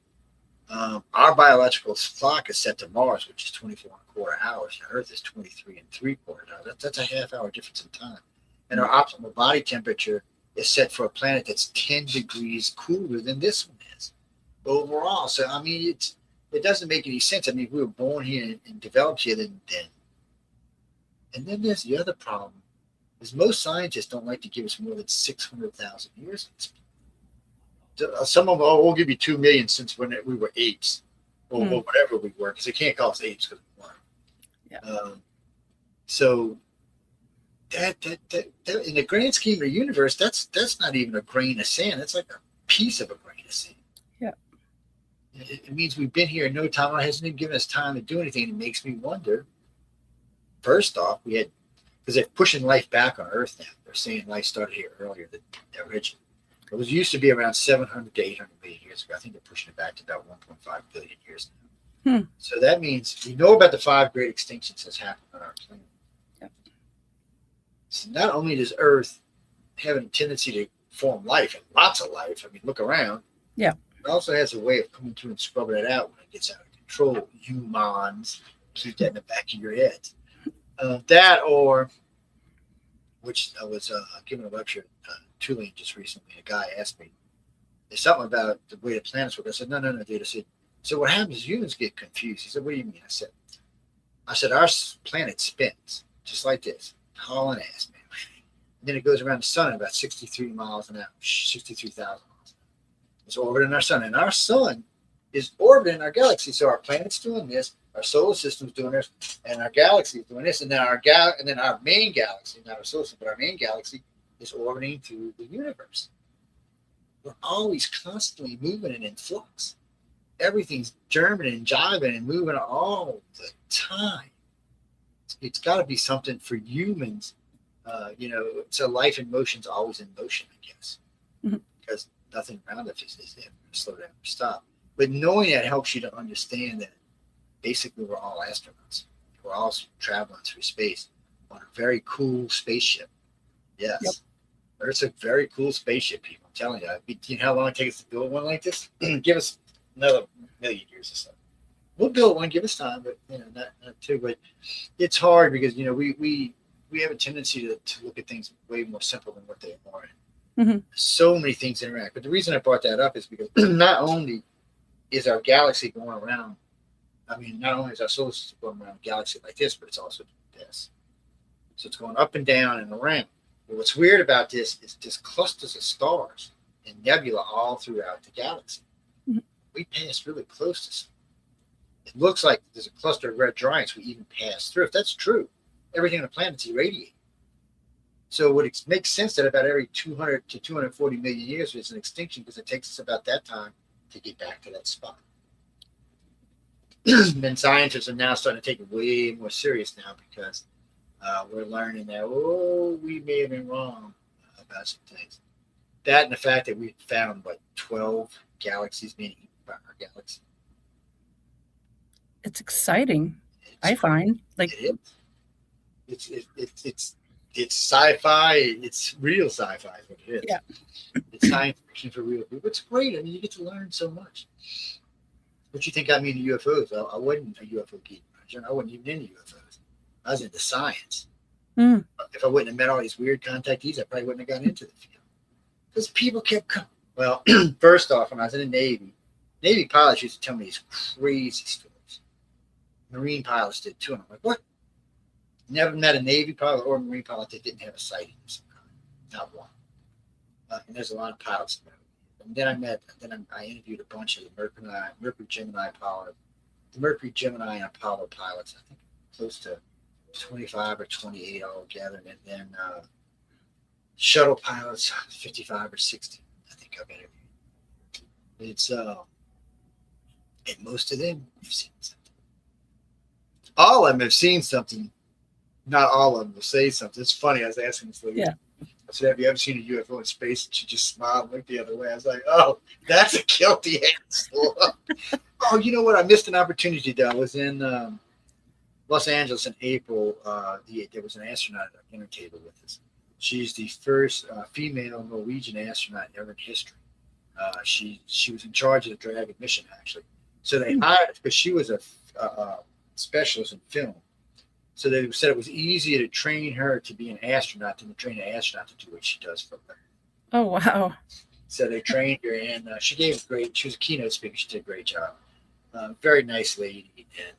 our biological clock is set to Mars, which is 24 and a quarter hours. And Earth is 23 and 3/4 hours. That's a half-hour difference in time. And our optimal body temperature is set for a planet that's 10 degrees cooler than this one is overall. So, I mean, it doesn't make any sense. I mean, we were born here and developed here then. And then there's the other problem, is most scientists don't like to give us more than 600,000 years. Some of them, we'll give you 2 million since when we were apes, or whatever we were, because they can't call us apes because we weren't. Yeah. So that in the grand scheme of the universe, that's not even a grain of sand. That's like a piece of a grain of sand. Yeah. It means we've been here in no time. It hasn't even given us time to do anything. It makes me wonder. First off, because they're pushing life back on Earth now. They're saying life started here earlier than originally. It was used to be around 700 to 800 million years ago. I think they're pushing it back to about 1.5 billion years now. So that means we know about the 5 great extinctions that's happened on our planet. Yep. So not only does Earth have a tendency to form life, and lots of life, I mean, look around. Yeah. It also has a way of coming through and scrubbing it out when it gets out of control. Humans, keep that in the back of your head. That, or, which I was giving a lecture Tulane just recently, a guy asked me, there's something about the way the planets work. I said, no, dude. I said, so what happens is humans get confused. He said, what do you mean? I said, our planet spins just like this, hauling ass, man. And then it goes around the sun at about 63 miles an hour, 63,000 miles an hour. It's orbiting our sun. And our sun is orbiting our galaxy. So our planet's doing this, our solar system's doing this, and our galaxy is doing this. And then our main galaxy, not our solar system, but our main galaxy is orbiting through the universe. We're always constantly moving and in flux. Everything's germing and jiving and moving all the time. It's got to be something for humans. So life in motion's always in motion, I guess, because nothing around us is ever going to slow down or stop. But knowing that helps you to understand that basically we're all astronauts. We're all traveling through space on a very cool spaceship. Yes. Yep. Earth's a very cool spaceship, people. I'm telling you. You know how long it takes to build one like this? Give us another million years or so. We'll build one, give us time, but not too. But it's hard because we have a tendency to look at things way more simple than what they are. Mm-hmm. So many things interact. But the reason I brought that up is because not only is our galaxy going around, not only is our solar system going around a galaxy like this, but it's also this. So it's going up and down and around. But what's weird about this is there's clusters of stars and nebula all throughout the galaxy. Mm-hmm. We pass really close to some. It looks like there's a cluster of red giants we even pass through. If that's true, everything on the planet's irradiated. So it makes sense that about every 200 to 240 million years there's an extinction, because it takes us about that time to get back to that spot. And scientists are now starting to take it way more serious now, because we're learning that, we may have been wrong about some things. That and the fact that we found, 12 galaxies being eaten by our galaxy. It's exciting. I find it's sci-fi. It's real sci-fi is what it is. Yeah. It's science fiction for real people. It's great. You get to learn so much. What you think got me into UFOs? I wasn't a UFO geek. I wasn't even into UFOs. I was into science. Mm. If I wouldn't have met all these weird contactees, I probably wouldn't have gotten into the field. Because people kept coming. Well, first off, when I was in the Navy pilots used to tell me these crazy stories. Marine pilots did too. And I'm like, what? Never met a Navy pilot or a Marine pilot that didn't have a sighting of some kind. Not one. And there's a lot of pilots there. And then I interviewed a bunch of the Mercury Gemini and Apollo pilots. I think close to 25 or 28 altogether. And then shuttle pilots, 55 or 60. I think I've interviewed. It's and most of them have seen something. All of them have seen something. Not all of them will say something. It's funny. I was asking this lady. Yeah. I said, "Have you ever seen a UFO in space?" And she just smiled and looked the other way. I was like, "Oh, that's a guilty answer." Oh, you know what? I missed an opportunity though. I was in Los Angeles in April. There was an astronaut at our dinner table with us. She's the first female Norwegian astronaut ever in history. She was in charge of the Dragon mission, actually. So they hired her because she was a specialist in film. So they said it was easier to train her to be an astronaut than to train an astronaut to do what she does for them. Oh, wow. So they trained her, and she was a keynote speaker. She did a great job. Very nice lady. And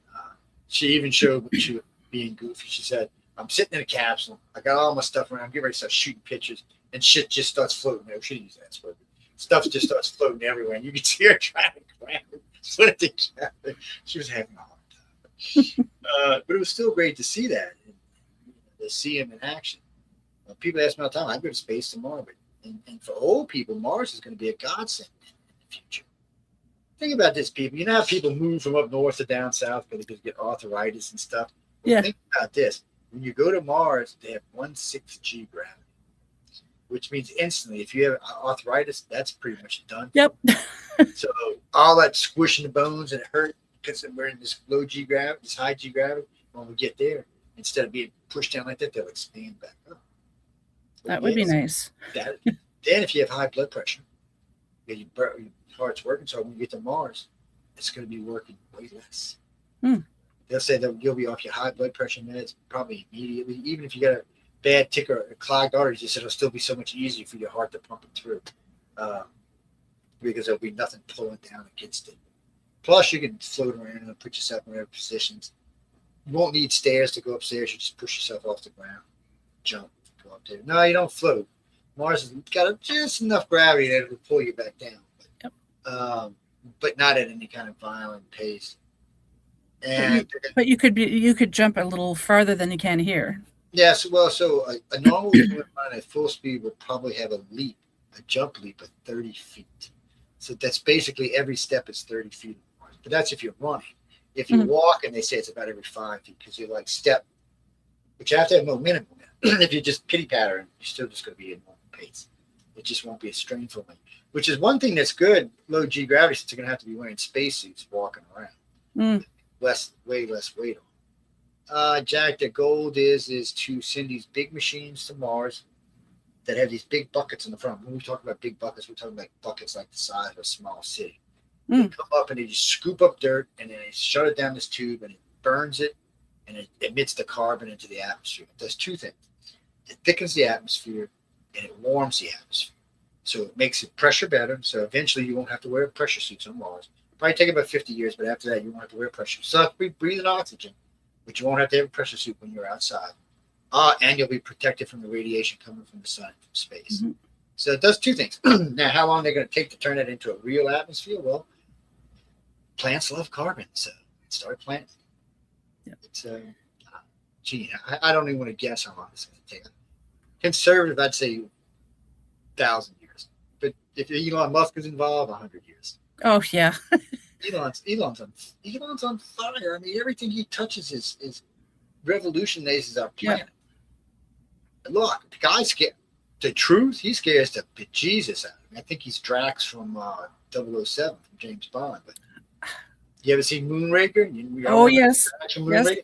she even showed when she was being goofy. She said, "I'm sitting in a capsule. I got all my stuff around. I'm getting ready to start shooting pictures, and shit just starts floating." She didn't use that word. Stuff just starts floating everywhere, and you can see her trying to grab it, put it together. She was having a hard time. But it was still great to see that, and to see him in action. People ask me all the time, "I go to space tomorrow," but and for old people, Mars is going to be a godsend in the future. Think about this, people. You know how people move from up north to down south because they get arthritis and stuff? Well, yeah. Think about this. When you go to Mars, they have 1/6 G gravity, which means instantly, if you have arthritis, that's pretty much done. Yep. So all that squishing the bones and it hurt because we're in this low G gravity, this high G gravity. When we get there, instead of being pushed down like that, they'll expand back up. That would be nice. Then if you have high blood pressure, your heart's working. So when you get to Mars, it's going to be working way less. They'll say that you'll be off your high blood pressure meds probably immediately. Even if you got a bad tick or a clogged arteries, they said it'll still be so much easier for your heart to pump it through because there'll be nothing pulling down against it. Plus, you can float around and put yourself in whatever positions. You won't need stairs to go upstairs. You just push yourself off the ground, jump, go up there. No, you don't float. Mars has got just enough gravity that it will pull you back down, but not at any kind of violent pace. And but you could jump a little farther than you can here. Yes, well, so a normal human at full speed will probably have a jump leap of 30 feet. So that's basically every step is 30 feet. But that's if you're running. If you're walking, they say it's about every 5 feet because you're like step, but you have to have momentum. If you're just pitty pattering, you're still just going to be at normal pace. It just won't be as strainful, which is one thing that's good. Low G gravity, since you're going to have to be wearing spacesuits walking around. Way less weight on. Jack, the goal is to send these big machines to Mars that have these big buckets in the front. When we talk about big buckets, we're talking about buckets like the size of a small city. They come up and they just scoop up dirt and then they shut it down this tube and it burns it and it emits the carbon into the atmosphere. It does two things. It thickens the atmosphere and it warms the atmosphere. So it makes it pressure better. So eventually you won't have to wear pressure suits on Mars. Probably take about 50 years, but after that you won't have to wear pressure suits. So you'll be breathing oxygen, but you won't have to have a pressure suit when you're outside. And you'll be protected from the radiation coming from the sun and from space. Mm-hmm. So it does two things. Now, how long they're going to take to turn that into a real atmosphere? Well, plants love carbon, so start planting. Yeah. It's I don't even want to guess how long it's going to take. Conservative, I'd say 1,000 years. But if Elon Musk is involved, 100 years. Oh yeah. Elon's on fire. I mean, everything he touches is revolutionizes our planet. Yeah. Look, the guy's scared. The truth, he scares the bejesus out of me. I think he's Drax from 007 from James Bond. But you ever seen Moonraker? Oh yes. Yes.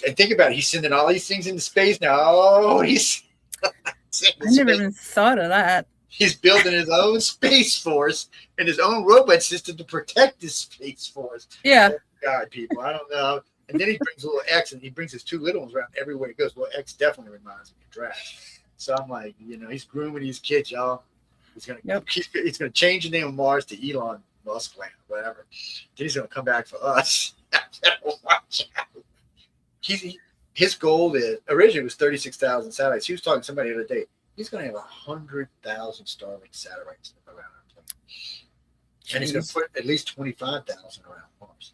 And think about it. He's sending all these things into space now. Oh, he's. I never even thought of that. He's building his own space force and his own robot system to protect his space force. Yeah. Oh, God, people, I don't know. And then he brings little X, and he brings his two little ones around everywhere he goes. Well, X definitely reminds me of Drax. So I'm like, he's grooming these kids, y'all. He's gonna change the name of Mars to Elon Musk Land, whatever. Then he's gonna come back for us. Watch out. His goal originally was 36,000 satellites. He was talking to somebody the other day. He's going to have 100,000 Starlink satellites around our planet. And he's going to put at least 25,000 around Mars.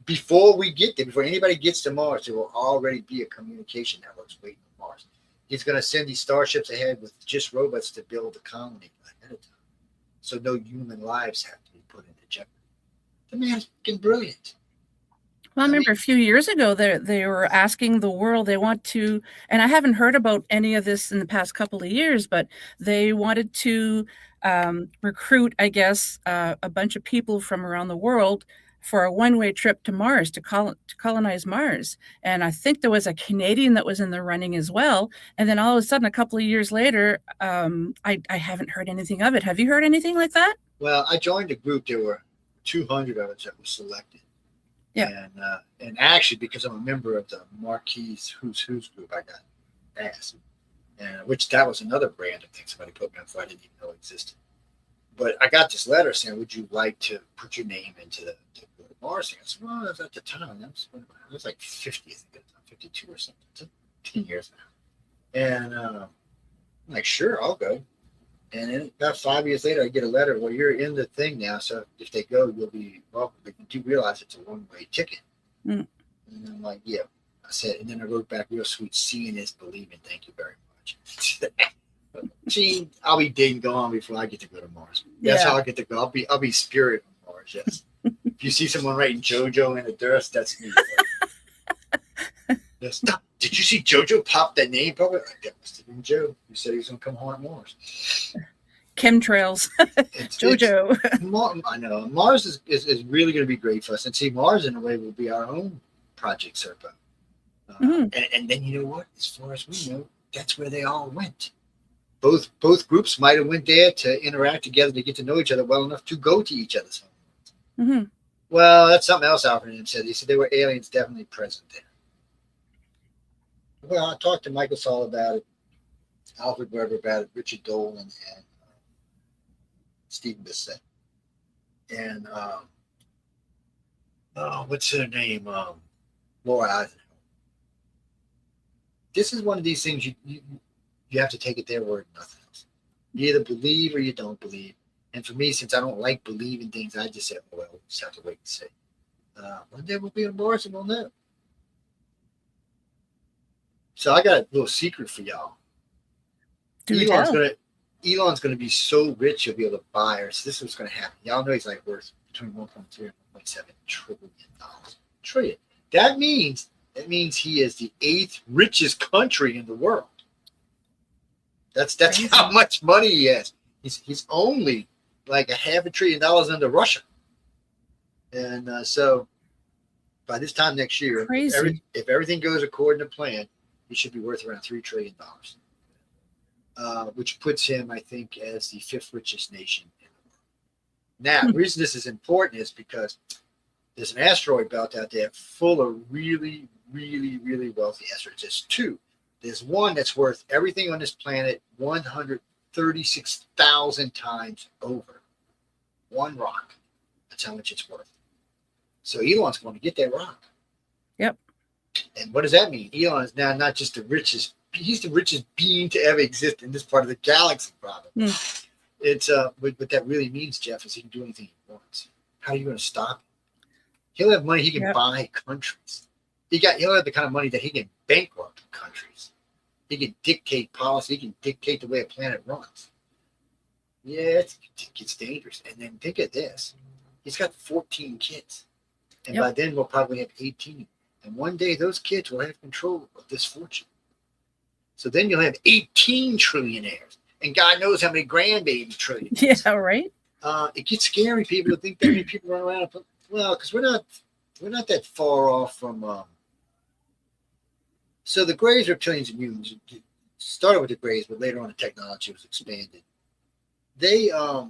Before we get there, before anybody gets to Mars, there will already be a communication network waiting on Mars. He's going to send these starships ahead with just robots to build a colony ahead of time. So no human lives have to be put into jeopardy. The man's fucking brilliant. Well, I remember a few years ago they were asking the world, they want to, and I haven't heard about any of this in the past couple of years, but they wanted to recruit, I guess, a bunch of people from around the world for a one-way trip to Mars, to colonize Mars. And I think there was a Canadian that was in the running as well. And then all of a sudden, a couple of years later, I haven't heard anything of it. Have you heard anything like that? Well, I joined a group. There were 200 of us that were selected. Yeah. And actually, because I'm a member of the Marquis Who's group, I got asked. And which that was another random thing somebody put me on for I didn't even know existed. But I got this letter saying, would you like to put your name into the Mars thing? I said, well, that was at the time. It was like 50, I think, 52 or something. It's 10 years now. And I'm like, sure, I'll go. And then about 5 years later, I get a letter. Well, you're in the thing now, so if they go, you'll be welcome. But you do realize it's a one-way ticket. Mm. And I'm like, yeah. I said, and then I wrote back real sweet, seeing is believing. Thank you very much. Gee, I'll be dead and gone before I get to go to Mars. That's how I get to go. I'll be spirit on Mars, yes. If you see someone writing JoJo in the dust, that's me. Yes. Did you see JoJo pop that name? Probably that must have been Joe. He said he was going to come haunt Mars. Chemtrails. JoJo. I know. Mars is really going to be great for us. And see, Mars, in a way, will be our own Project SERPO. And then you know what? As far as we know, that's where they all went. Both groups might have went there to interact together to get to know each other well enough to go to each other's homes. Mm-hmm. Well, that's something else Alfred said. He said there were aliens definitely present there. Well, I talked to Michael Saul about it, Alfred Weber about it, Richard Dolan, and Stephen Bissett. And what's her name? Laura Eisenhower. This is one of these things you have to take it their word, nothing else. You either believe or you don't believe. And for me, since I don't like believing things, I just said, well, we'll just have to wait and see. One day we'll be on Mars and we'll know. So I got a little secret for y'all. Elon's gonna be so rich he'll be able to buy her. So this is what's gonna happen. Y'all know he's like worth between 1.3 and 1.7 trillion dollars. Trillion. That means he is the 8th richest country in the world. That's how much money he has. He's only like $500 billion under Russia. And so by this time next year, if everything goes according to plan, he should be worth around $3 trillion, which puts him, I think, as the 5th richest nation in the world. Now, the reason this is important is because there's an asteroid belt out there full of really, really, really wealthy asteroids. There's two. There's one that's worth everything on this planet 100 36,000 times over. One rock. That's how much it's worth. So Elon's going to get that rock. Yep. And what does that mean? Elon is now not just the richest, he's the richest being to ever exist in this part of the galaxy, probably. It's what that really means, Jeff, is he can do anything he wants. How are you going to stop him? He'll have money he can buy countries. He'll have the kind of money that he can bankrupt countries. He can dictate policy. He can dictate the way a planet runs. Yeah, it gets dangerous. And then think of this. He's got 14 kids. And by then we'll probably have 18. And one day those kids will have control of this fortune. So then you'll have 18 trillionaires. And God knows how many grandbaby trillions. Yeah, right. It gets scary. People think that many people run around. Well, because we're not that far off from. So the Greys, reptilians, and humans started with the Greys, but later on the technology was expanded. They have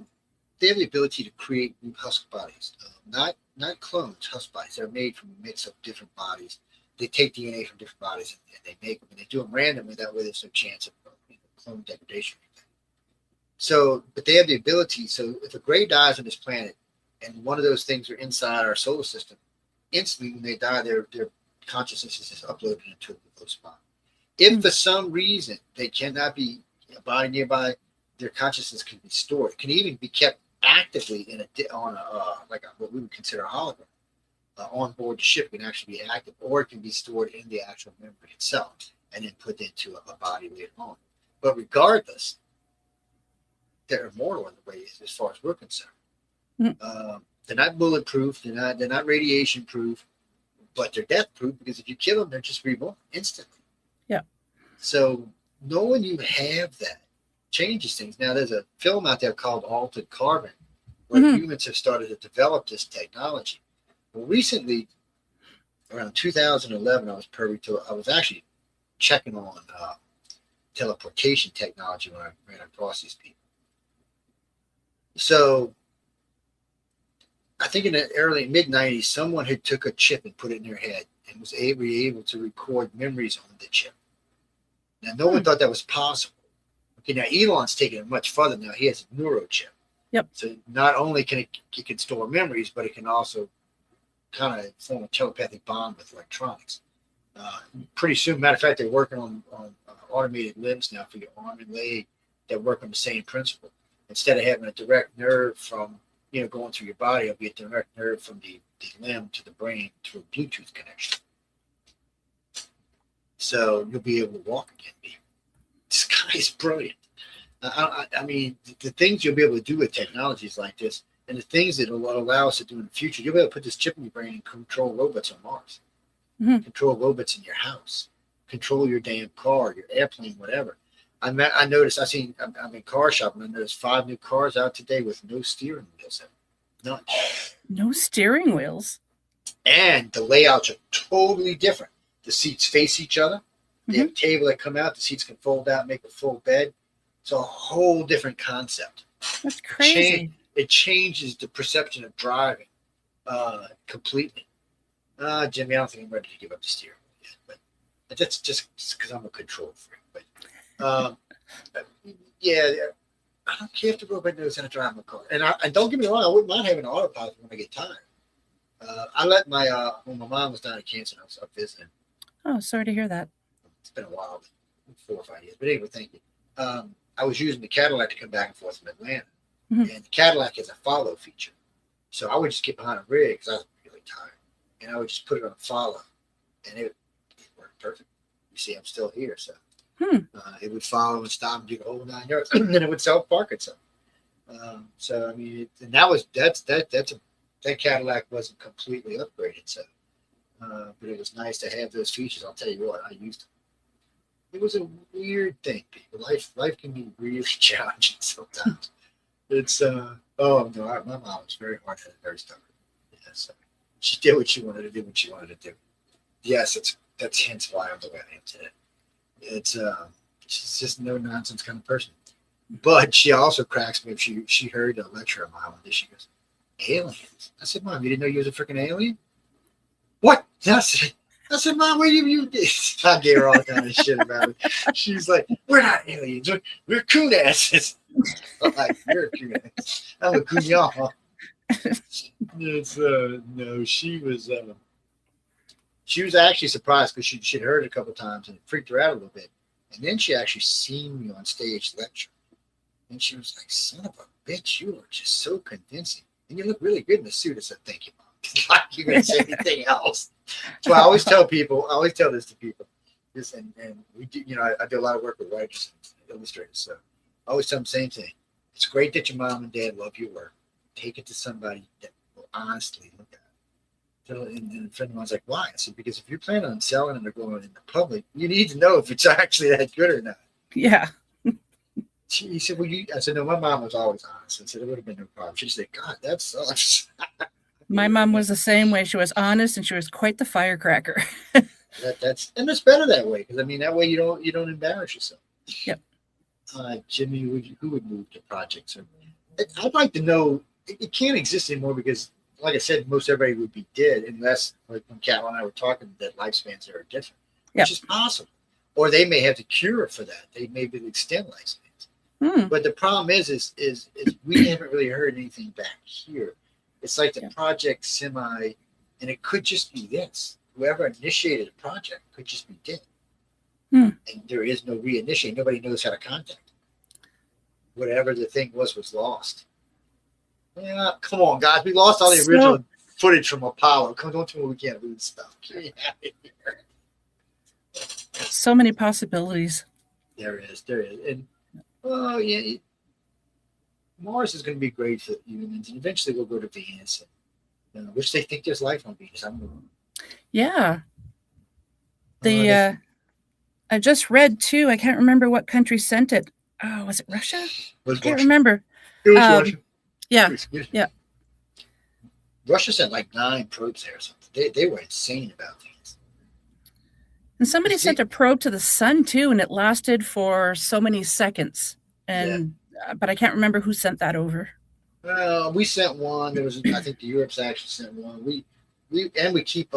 the ability to create new husk bodies, not clones, husk bodies. They're made from a mix of different bodies. They take DNA from different bodies and they make them, and they do them randomly. That way, there's no chance of clone degradation. So, but they have the ability. So, if a Grey dies on this planet, and one of those things are inside our solar system, instantly when they die, their consciousness is just uploaded into a close spot. If for some reason they cannot be a body nearby, their consciousness can be stored. It can even be kept actively on what we would consider a hologram on board the ship. It can actually be active, or it can be stored in the actual memory itself and then put into a body later on. But regardless, they're immortal in the way as far as we're concerned. They're not bulletproof. They're not radiation proof, but they're death proof because if you kill them, they're just reborn instantly. Yeah. So knowing you have that changes things. Now there's a film out there called Altered Carbon, where humans have started to develop this technology. Well, recently, around 2011, I was actually checking on teleportation technology when I ran across these people. So I think in the early mid-90s, someone had took a chip and put it in their head and was able to record memories on the chip. Now, no one thought that was possible. Okay, now Elon's taking it much further now. He has a neurochip. Yep. So not only can it can store memories, but it can also kind of form a telepathic bond with electronics. Pretty soon, matter of fact, they're working on automated limbs now for your arm and leg that work on the same principle. Instead of having a direct nerve from going through your body, it'll be a direct nerve from the limb to the brain through a Bluetooth connection. So you'll be able to walk again. This guy is brilliant. I mean, the things you'll be able to do with technologies like this, and the things that will allow us to do in the future, you'll be able to put this chip in your brain and control robots on Mars, control robots in your house, control your damn car, your airplane, whatever. I noticed. I'm in car shopping. I noticed 5 new cars out today with no steering wheels. None. No steering wheels. And the layouts are totally different. The seats face each other. They have a table that come out. The seats can fold out, make a full bed. It's a whole different concept. That's crazy. It changes the perception of driving completely. Jimmy, I don't think I'm ready to give up the steering wheel yet, but that's just because I'm a control freak. But yeah, I don't care if the robot knows how to drive my car. And don't get me wrong, I wouldn't mind having an autopilot when I get tired. I let when my mom was dying of cancer, I was up visiting. Oh, sorry to hear that. It's been a while, 4 or 5 years. But anyway, thank you. I was using the Cadillac to come back and forth from Atlanta. And the Cadillac has a follow feature. So I would just get behind a rig because I was really tired. And I would just put it on follow. And it worked perfect. You see, I'm still here. So it would follow and stop and do the whole 9 yards. And then it would self-park itself. So, I mean, and that Cadillac wasn't completely upgraded. So, but it was nice to have those features. I'll tell you what, I used them. It was a weird thing, people. Life can be really challenging sometimes. It's my mom was very hard-headed, very stubborn. Yeah, so she did what she wanted to do when she wanted to do. Yes, that's hence why I'm the way I am today. It's she's just no nonsense kind of person. But she also cracks me if she heard a lecture of mine one day. She goes, "Aliens." I said, "Mom, you didn't know you was a freaking alien?" What? I said, "Mom, what you did?" I gave her all kind of shit about it. She's like, "We're not aliens. We're coon asses." Like, you're a curious. I'm a curious. It's no, she was actually surprised because she'd heard it a couple of times and it freaked her out a little bit. And then she actually seen me on stage lecture. And she was like, son of a bitch, you are just so convincing. And you look really good in the suit. I said, thank you, Mom. Like you're going to say anything else. So I always tell this to people. This and we do, I do a lot of work with writers and illustrators. So I always tell them the same thing. It's great that your mom and dad love your work. Take it to somebody that will honestly look at it. And a friend of mine's like, why? I said, because if you're planning on selling it or going in the public, you need to know if it's actually that good or not. Yeah. He said, well, I said, no, my mom was always honest. I said, it would have been no problem. She said, God, that sucks. My mom was the same way. She was honest and she was quite the firecracker. That's better that way. Because I mean, that way you don't embarrass yourself. Yep. Jimmy, who would move to projects? I'd like to know, it can't exist anymore because like I said, most everybody would be dead unless, like when Cal and I were talking, that lifespans are different, which is possible. Or they may have the cure for that. They may be able to extend lifespans. But the problem is we haven't really heard anything back here. It's like the project semi, and it could just be this. Whoever initiated the project could just be dead. And there is no reinitiate. Nobody knows how to contact. Whatever the thing was lost. Yeah, come on, guys. We lost all the original footage from Apollo. Come on, we can't lose stuff. Get out of here. So many possibilities. There is. And, Mars is going to be great for humans. And eventually we'll go to Venus. And, which they think there's life on Venus. Yeah. I just read, too. I can't remember what country sent it. Oh, was it Russia? I can't remember. It was Russia. Yeah. Russia sent like 9 probes there or something. They were insane about things. And somebody sent a probe to the sun too, and it lasted for so many seconds. And but I can't remember who sent that over. We sent one. There was, I think, the Europe's actually sent one. We keep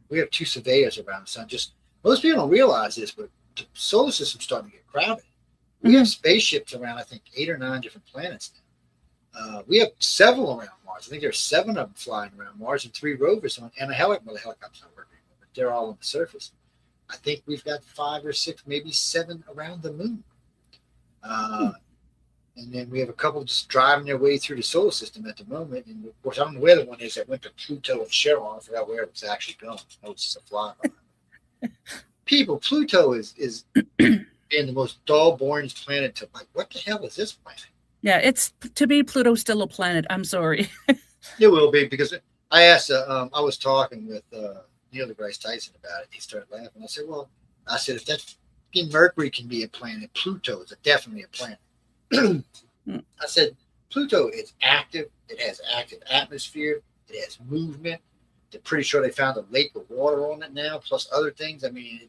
we have 2 surveyors around the sun. Just most people don't realize this, but the solar system's starting to get crowded. We have spaceships around, I think, 8 or 9 different planets now. We have several around Mars. I think there's 7 of them flying around Mars and 3 rovers on, and a helicopter. Well, the helicopter's not working, but they're all on the surface. I think we've got 5 or 6, maybe 7 around the moon. And then we have a couple just driving their way through the solar system at the moment. And of course, I don't know where the one is that went to Pluto and Charon. I forgot where it was actually going. I was just a fly. People, Pluto is being the most dull, boring planet to like. What the hell is this planet? Yeah, it's to be Pluto still a planet. I'm sorry. It will be because I asked. I was talking with Neil deGrasse Tyson about it. He started laughing. I said, if that Mercury can be a planet, Pluto is definitely a planet. I said, Pluto is active. It has active atmosphere. It has movement. They're pretty sure they found a lake of water on it now, plus other things. I mean,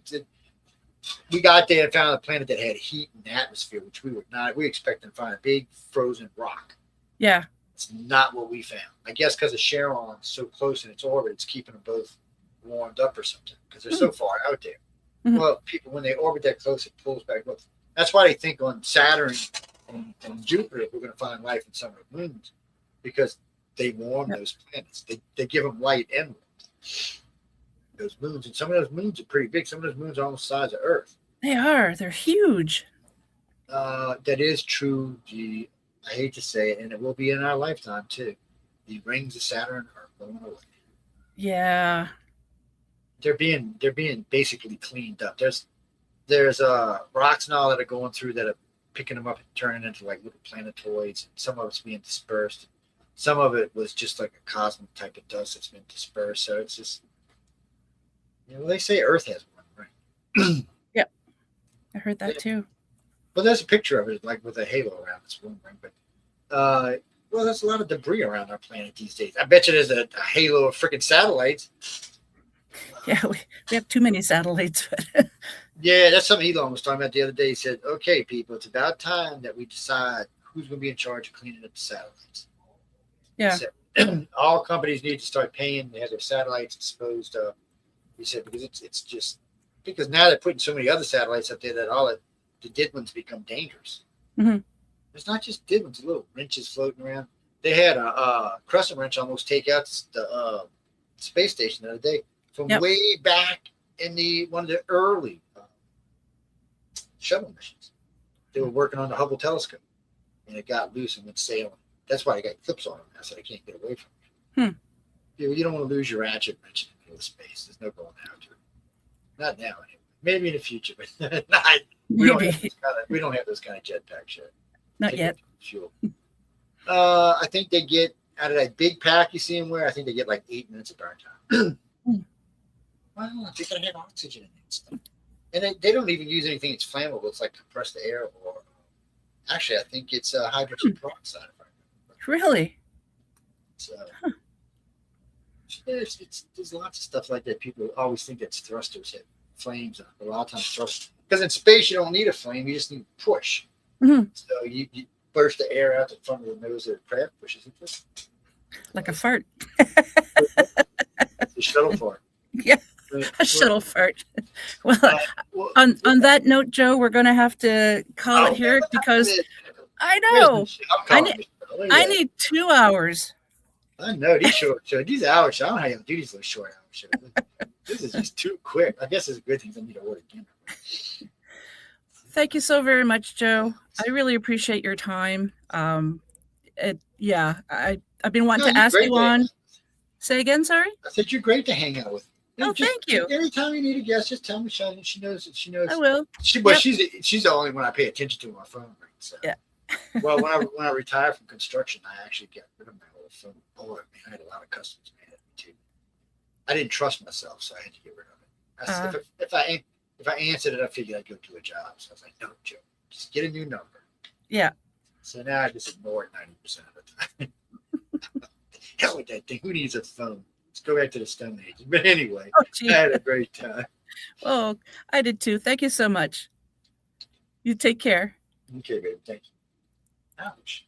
we got there and found a planet that had heat and atmosphere, which we would not. We expected to find a big frozen rock. Yeah. It's not what we found. I guess because of Charon so close in its orbit, it's keeping them both warmed up or something because they're so far out there. Well, people, when they orbit that close, it pulls back. Well, that's why they think on Saturn and Jupiter, we're going to find life in some of the moons because they warm those planets. They give them light and warmth. Those moons, and some of those moons are pretty big. Some of those moons are almost the size of Earth. They are. They're huge. That is true. I hate to say it, and it will be in our lifetime too. The rings of Saturn are going away. Yeah. They're being basically cleaned up. There's rocks now that are going through that are picking them up and turning into like little planetoids. Some of it's being dispersed. Some of it was just like a cosmic type of dust that's been dispersed. So it's just, they say Earth has one ring. Yep, I heard that too. Well, there's a picture of it, like with a halo around its one ring. But there's a lot of debris around our planet these days. I bet you there's a halo of freaking satellites. Yeah, we have too many satellites. But yeah, that's something Elon was talking about the other day. He said, okay, people, it's about time that we decide who's going to be in charge of cleaning up the satellites. Yeah. He said, all companies need to start paying to have their satellites exposed. He said, because it's just, because now they're putting so many other satellites up there that all the dead ones become dangerous. Mhm. It's not just divots, little wrenches floating around. They had a crescent wrench almost take out the space station the other day from Yep. way back in one of the early shuttle missions. They were working on the Hubble telescope, and it got loose and went sailing. That's why I got clips on them now, so I can't get away from it. You don't want to lose your ratchet wrench in the middle of space. There's no going after it. Not now, anyway. Maybe in the future, but not. We don't have those kind of jetpacks yet. Not yet. Fuel. I think they get out of that big pack you see them wear. I think they get like 8 minutes of burn time. Well, they gotta have oxygen in it. Stuff. And they don't even use anything that's flammable. It's like compressed air, or actually, I think it's hydrogen peroxide. If I remember. Really? So there's lots of stuff like that. People always think that thrusters have flames on it. But a lot of times thrusters, because in space you don't need a flame. You just need to push. Mm-hmm. So you burst the air out the front of the nose of the craft, pushes it. Like a fart. It's a shuttle fart. Yeah, a shuttle fart. Well, on that note, Joe, we're going to have to call it here because I know I need 2 hours. I know these short shows. These hour shows. I don't know how you do these little short hour shows. This is just too quick. I guess it's a good thing I need to order again. Thank you so very much, Joe. I really appreciate your time. I've been wanting to ask you on. Say again, sorry? I said you're great to hang out with. Thank you. Anytime you need a guest, just tell Michelle. She knows. I will. She's the only one I pay attention to on my phone. So. Yeah. Well, when I retired from construction, I actually got rid of my old phone. Boy, man, I had a lot of customers mad at me too. I didn't trust myself, so I had to get rid of it. I said, if I answered it, I figured I'd go do a job. So I was like, no, Joe, just get a new number. Yeah. So now I just ignore it 90% of the time. Hell with that thing. Who needs a phone? Let's go back to the Stone Age. But anyway, I had a great time. Oh, I did too. Thank you so much. You take care. Okay, baby. Thank you. Ouch.